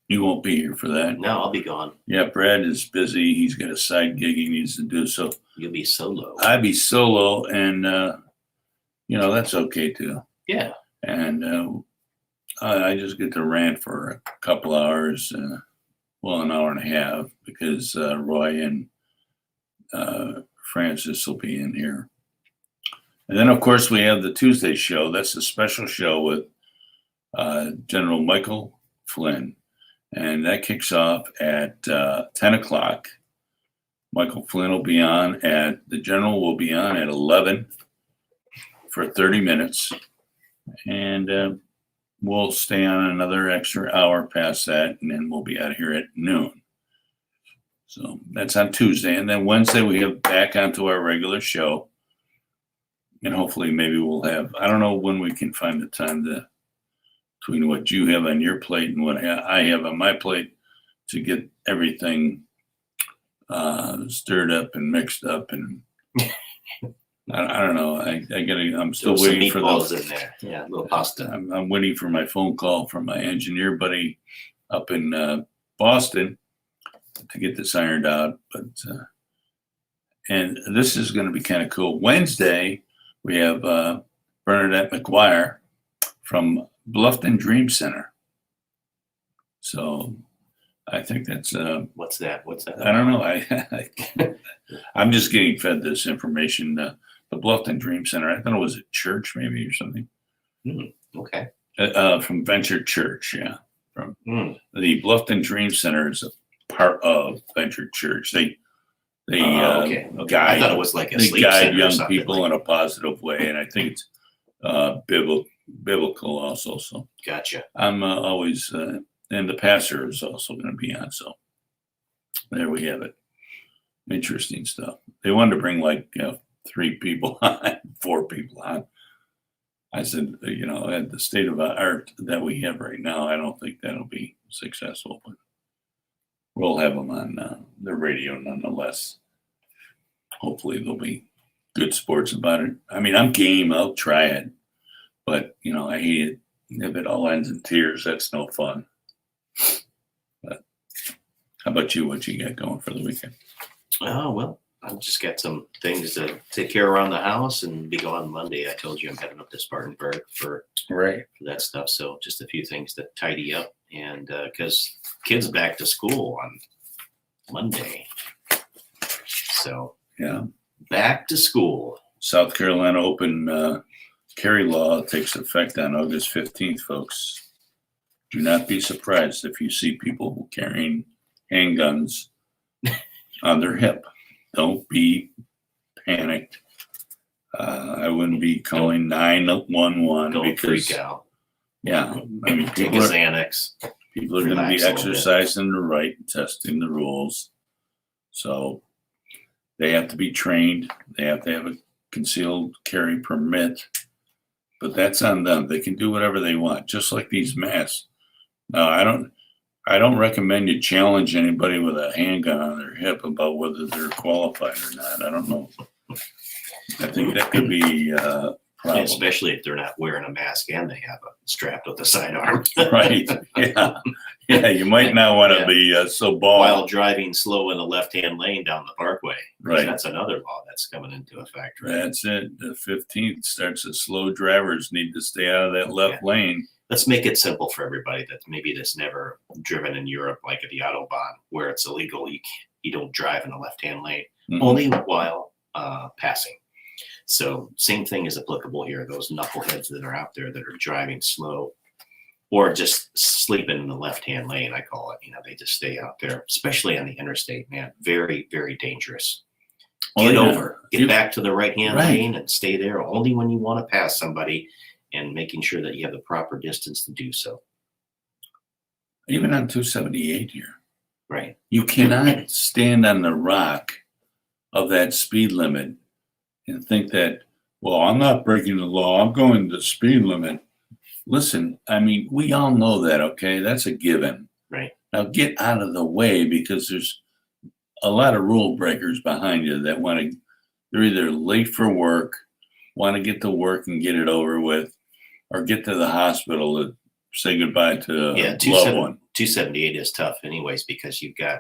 You won't be here for that. No, I'll be gone. Yeah, Brad is busy. He's got a side gig he needs to do. So you'll be solo. I'd be solo, and that's okay too. Yeah. And I just get to rant for a couple hours, an hour and a half, because Roy and Francis will be in here. And then, of course, we have the Tuesday show. That's a special show with General Michael Flynn. And that kicks off at 10 o'clock. Michael Flynn will be on the general will be on at 11 for 30 minutes. And we'll stay on another extra hour past that, and then we'll be out of here at noon. So that's on Tuesday. And then Wednesday, we have back onto our regular show. And hopefully maybe we'll have, I don't know when we can find the time between what you have on your plate and what I have on my plate to get everything stirred up and mixed up. And I don't know. I'm still waiting for those in there. Yeah, a little pasta. I'm waiting for my phone call from my engineer buddy up in Boston to get this ironed out. But and this is going to be kind of cool. Wednesday, we have Bernadette McGuire from Bluffton Dream Center. So I think that's what's that? I don't know. I'm just getting fed this information. The Bluffton Dream Center. I thought it was a church, maybe, or something. Okay. From Venture Church, yeah. From the Bluffton Dream Center is a part of Venture Church. They okay. guide. I thought it was like a they sleep guide center young people in a positive way, and I think it's biblical also. So gotcha. I'm always, and the pastor is also going to be on. So there we have it. Interesting stuff. They wanted to bring like 3 people on, 4 people on. I said, at the state of art that we have right now, I don't think that'll be successful, but we'll have them on the radio nonetheless. Hopefully there'll be good sports about it. I mean, I'm game. I'll try it, but I hate it. If it all ends in tears, that's no fun. But how about you? What you got going for the weekend? Oh, well, I've just got some things to take care of around the house and be gone Monday. I told you I'm heading up to Spartanburg for that stuff. So just a few things to tidy up. And because kids back to school on Monday. So yeah, back to school. South Carolina Open carry law takes effect on August 15th, folks. Do not be surprised if you see people carrying handguns on their hip. Don't be panicked. I wouldn't be calling 911 Don't because freak out. Yeah, I mean, Take a Xanax. People are going to be exercising the right, testing the rules. So they have to be trained. They have to have a concealed carry permit. But that's on them. They can do whatever they want, just like these masks. Now, I don't recommend you challenge anybody with a handgun on their hip about whether they're qualified or not. I don't know. I think that could be a problem. Especially if they're not wearing a mask and they have a strapped with a sidearm. Right. Yeah. Yeah. You might not want to be so bald. While driving slow in the left-hand lane down the parkway. Right. That's another law that's coming into effect. Right? That's it. The 15th starts the slow drivers need to stay out of that left lane. Let's make it simple for everybody that maybe that's never driven in Europe, like at the Autobahn, where it's illegal. You don't drive in the left-hand lane, only while passing. So same thing is applicable here. Those knuckleheads that are out there that are driving slow or just sleeping in the left-hand lane, I call it. They just stay out there, especially on the interstate, man. Very, very dangerous. Get back to the right-hand lane and stay there only when you want to pass somebody, and making sure that you have the proper distance to do so. Even on 278 here. Right. You cannot stand on the rock of that speed limit and think that, well, I'm not breaking the law. I'm going the speed limit. Listen, I mean, we all know that, okay? That's a given. Right. Now get out of the way, because there's a lot of rule breakers behind you that they're either late for work, want to get to work and get it over with, or get to the hospital to say goodbye to a loved one. 278 is tough anyways, because you've got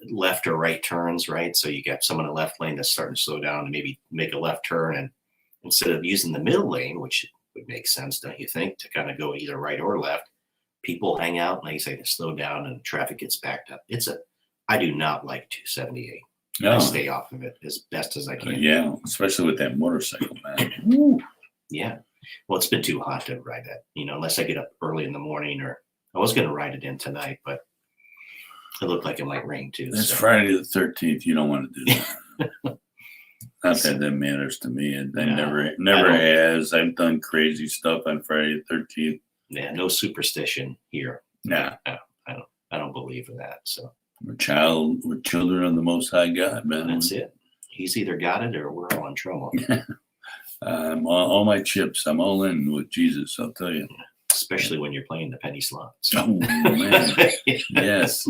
left or right turns, right? So you got someone in the left lane that's starting to slow down and maybe make a left turn. And instead of using the middle lane, which would make sense, don't you think, to kind of go either right or left, people hang out, like you say, to slow down and traffic gets backed up. I do not like 278. No. I stay off of it as best as I can. Yeah, especially with that motorcycle, man. Yeah. Well, it's been too hot to ride that, unless I get up early in the morning or I was going to ride it in tonight, but it looked like it might rain too. It's so. Friday the 13th. You don't want to do that. Not that that matters to me. And I No, never I don't. has. I've done crazy stuff on Friday the 13th. Yeah, no superstition here. Nah, I don't believe in that. So we're children of the Most High God, man. that's it. He's either got it or we're all in trouble. All my chips. I'm all in with Jesus. I'll tell you. Especially when you're playing the penny slots. Oh man, yes.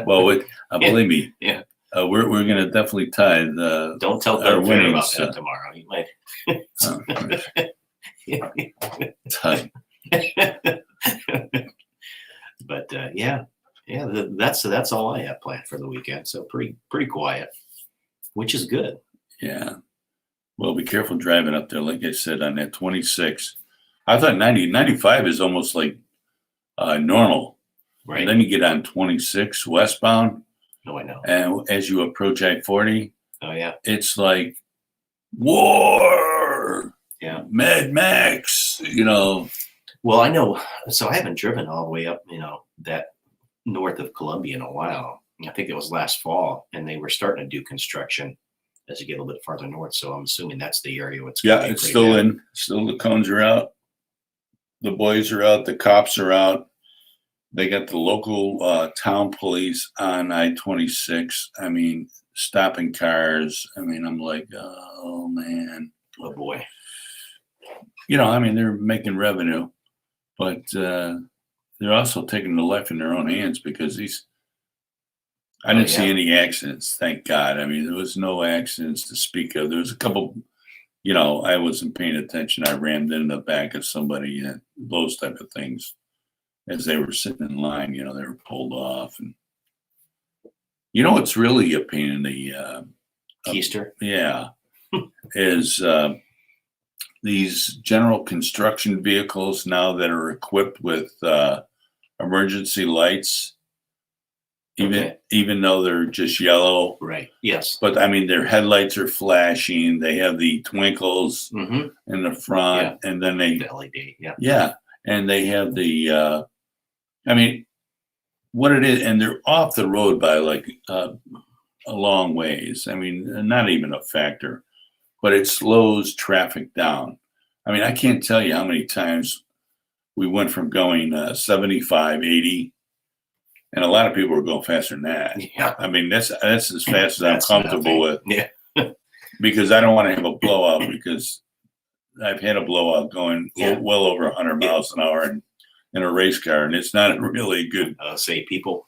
Well, believe me. Yeah. We're going to definitely tithe. Don't tell our Doug Fair about winnings, that tomorrow. He might. Tithe. But that's all I have planned for the weekend. So pretty quiet, which is good. Yeah. Well, be careful driving up there. Like I said, on that 26. I thought 95 is almost like normal. Right. And then you get on 26 westbound. No, I know. And as you approach I-40, Oh yeah. it's like war. Yeah. Mad Max, you know. Well, I know. So I haven't driven all the way up, that north of Columbia in a while. I think it was last fall, and they were starting to do construction as you get a little bit farther north. So I'm assuming that's the area where it's gonna be It's pretty still bad. in. Still the cones are out. The boys are out. The cops are out. They got the local town police on I-26. I mean, stopping cars. I mean, I'm like, oh, man. Oh, boy. I mean, they're making revenue, but they're also taking the life in their own hands because I didn't see any accidents, thank God. I mean, there was no accidents to speak of. There was a couple, I wasn't paying attention. I rammed in the back of somebody, those type of things. As they were sitting in line, they were pulled off. And what's really a pain in the Keister. yeah, is these general construction vehicles now that are equipped with emergency lights, even though they're just yellow. Right. Yes. But I mean, their headlights are flashing. They have the twinkles Mm-hmm. in the front, and then The LED. Yeah. yeah, and they have the. I mean, what it is, and they're off the road by like a long ways. I mean, not even a factor, but it slows traffic down. I mean, I can't tell you how many times we went from going 75, 80, and a lot of people were going faster than that. Yeah. I mean, that's as fast as I'm That's comfortable with. Yeah. Because I don't want to have a blowout, because I've had a blowout going well over 100 miles an hour in a race car, and it's not really good. Most people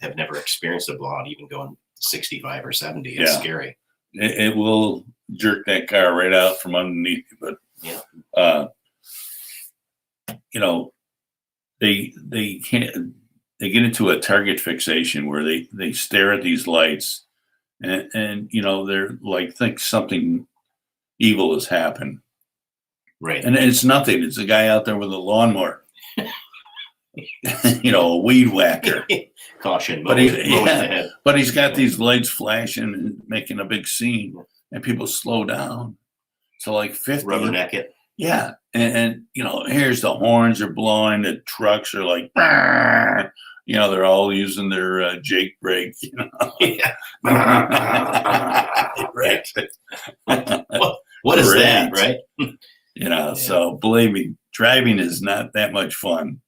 have never experienced a blowout, even going 65 or 70. It's scary. It will jerk that car right out from underneath you. But they can't. They get into a target fixation where they stare at these lights, and they're like, think something evil has happened. Right. And it's nothing. It's a guy out there with a lawnmower, a weed whacker. Caution. But he's got these lights flashing and making a big scene, and people slow down. So like 50. Rubberneck it. Yeah. And here's the horns are blowing. The trucks are like, they're all using their Jake brake. Yeah. Right. What is that, right? So believe me, driving is not that much fun.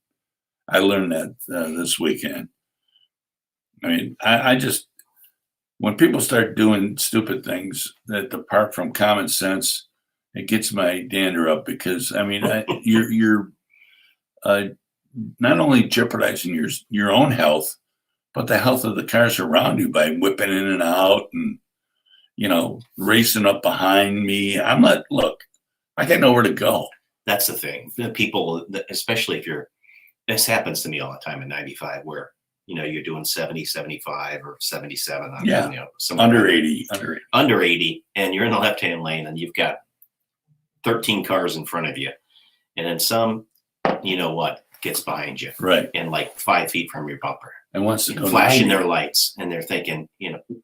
I learned that this weekend. I mean, I just, when people start doing stupid things that depart from common sense, it gets my dander up, because I mean, you're not only jeopardizing your own health, but the health of the cars around you by whipping in and out and racing up behind me. Look, I got nowhere to go. That's the thing. The people, especially if this happens to me all the time in 95, where you're doing 70, 75 or 77 on under 80, and you're in the left-hand lane, and you've got 13 cars in front of you, and then some gets behind you, right, and like 5 feet from your bumper, and wants to go flashing their lights, and they're thinking,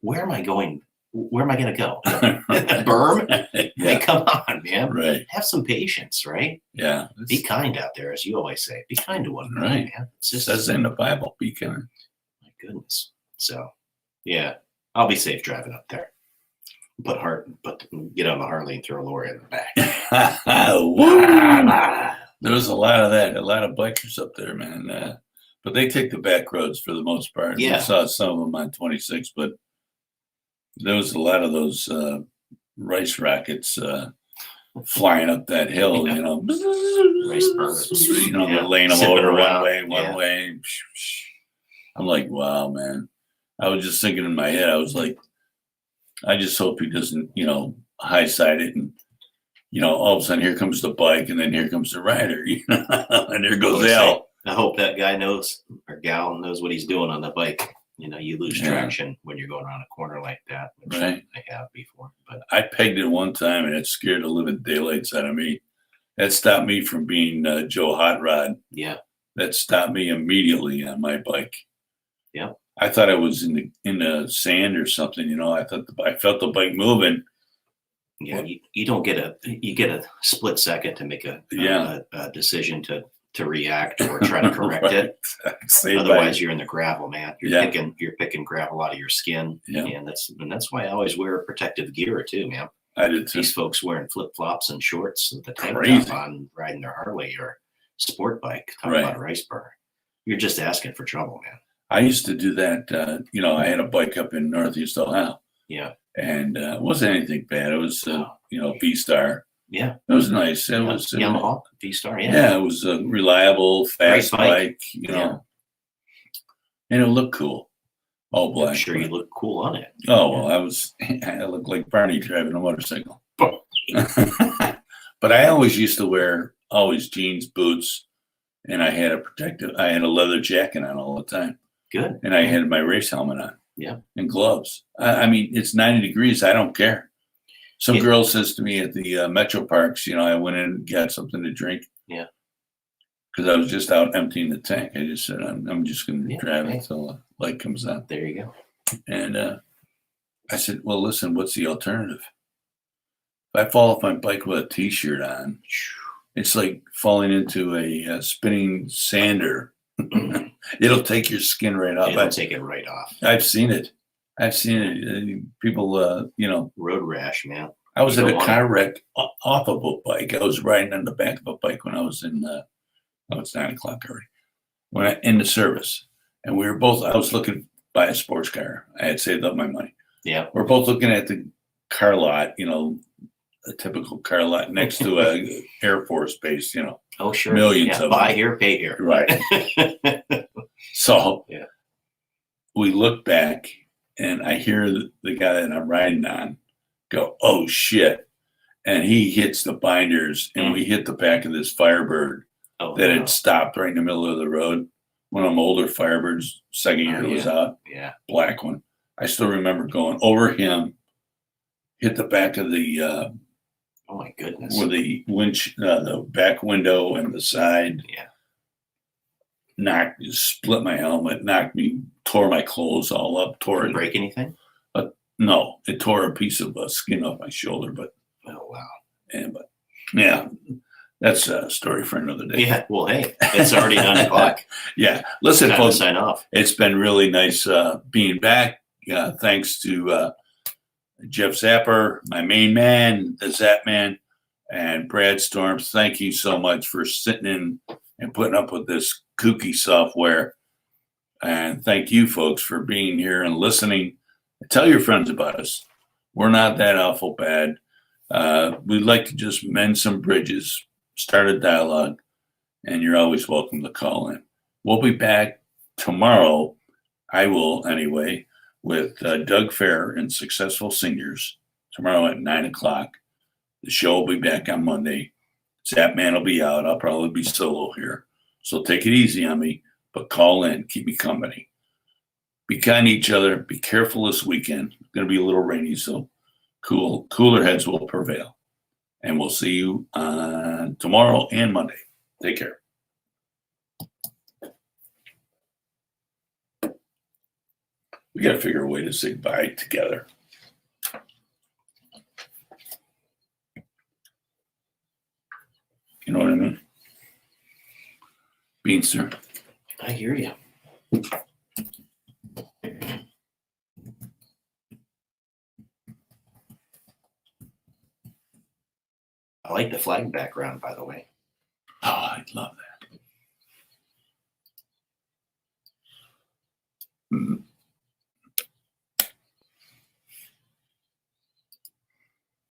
where am I going? where am I going to go? Berm? Hey, Yeah, come on, man. right. Have some patience, right? Yeah. Be kind out there, as you always say. Be kind to one another, Right. man. It's It just, says in the Bible, be kind. my goodness. So, yeah, I'll be safe driving up there. Get on the Harley and throw Lori in the back. Woo! There was a lot of that, a lot of bikers up there, man. But they take the back roads for the most part. Yeah. We saw some of them on 26, but there was a lot of those rice rockets flying up that hill, Yeah. you know. Rice burners. You know, Yeah. they're laying them Zipping over around. one way. I'm like, wow, man. I was just thinking in my head, I was like, I just hope he doesn't, you know, high side it and, you know, all of a sudden here comes the bike and then here comes the rider, you know, and there goes Al. I hope that guy knows or gal knows what he's doing on the bike. You know, you lose Yeah. traction when you're going around a corner like that, which Right. I have before. But I pegged it one time and it scared the living daylights out of me. That stopped me from being Joe Hot Rod. yeah, That stopped me immediately on my bike. Yeah. I thought I was in the sand or something, you know. I felt the bike moving. yeah, you don't get a split second to make a decision to react or try to correct Right. it. Saved Otherwise, by- you're in the gravel, man. Yeah. You're picking gravel out of your skin, Yeah. and that's why I always wear protective gear too, man. I did too. These folks wearing flip flops and shorts with the tank Crazy. top on, riding their Harley or sport bike, talking Right. about a race burner. You're just asking for trouble, man. I used to do that. You know, I had a bike up in Northeast Ohio, Yeah, and it wasn't anything bad. It was, you know, V-Star. yeah. It was nice. It Yeah. was Yamaha V-Star. Yeah, Yeah, it was a reliable, fast Great bike. bike, you know, and it looked cool. All black. I'm sure you look cool on it. Oh well, I looked like Barney driving a motorcycle. But I always used to wear jeans, boots, and I had a leather jacket on all the time, Good. and I had my race helmet on. Yeah. And gloves. I mean, it's 90 degrees. I don't care. Some Yeah. girl says to me at the Metro Parks, you know, I went in and got something to drink. Yeah. Because I was just out emptying the tank. I just said, I'm just going to Yeah, drive hey. until the light comes on. There you go. And I said, well, listen, what's the alternative? If I fall off my bike with a T-shirt on, it's like falling into a spinning sander. It'll take your skin right off. It'll take it right off. I've seen it. People, you know. Road rash, man. I was You at don't a want car wreck off of a bike. I was riding on the back of a bike when I was in, it's 9 o'clock already, in the service. And we were both, I was looking to buy a sports car. I had saved up my money. Yeah. We're both looking at the car lot, you know, a typical car lot next to a Air Force base, you know. Oh, sure. Millions Yeah. of Buy them. here, pay here. Right. So Yeah. we look back and I hear the guy that I'm riding on go, oh shit. And he hits the binders and we hit the back of this Firebird Oh, that no. had stopped right in the middle of the road. One of them older Firebirds, second year it was out, Yeah. black one. I still remember going over him, hit the back of the Oh my goodness. where the the back window and the side. Yeah. Split my helmet, tore my clothes all up, tore Did you it. break anything? No, it tore a piece of skin off my shoulder, but Oh wow. yeah, that's a story for another day. Yeah. Well, hey, it's already 9 o'clock. Yeah. Listen, Time to folks, sign off. it's been really nice being back. Thanks to Jeff Zapper, my main man, the Zap Man, and Brad Storms. Thank you so much for sitting in and putting up with this kooky software. And thank you, folks, for being here and listening. Tell your friends about us. We're not that awful bad. We'd like to just mend some bridges, start a dialogue, and you're always welcome to call in. We'll be back tomorrow. I will anyway, with Doug Fair and Successful Seniors tomorrow at 9 o'clock. The show will be back on Monday. Zap Man will be out. I'll probably be solo here. So take it easy on me, but call in, keep me company. Be kind to each other. Be careful this weekend. It's going to be a little rainy, so cooler heads will prevail. And we'll see you tomorrow and Monday. Take care. We got to figure a way to say bye together. Beanster. I hear you. I like the flag background, by the way. Oh, I love that.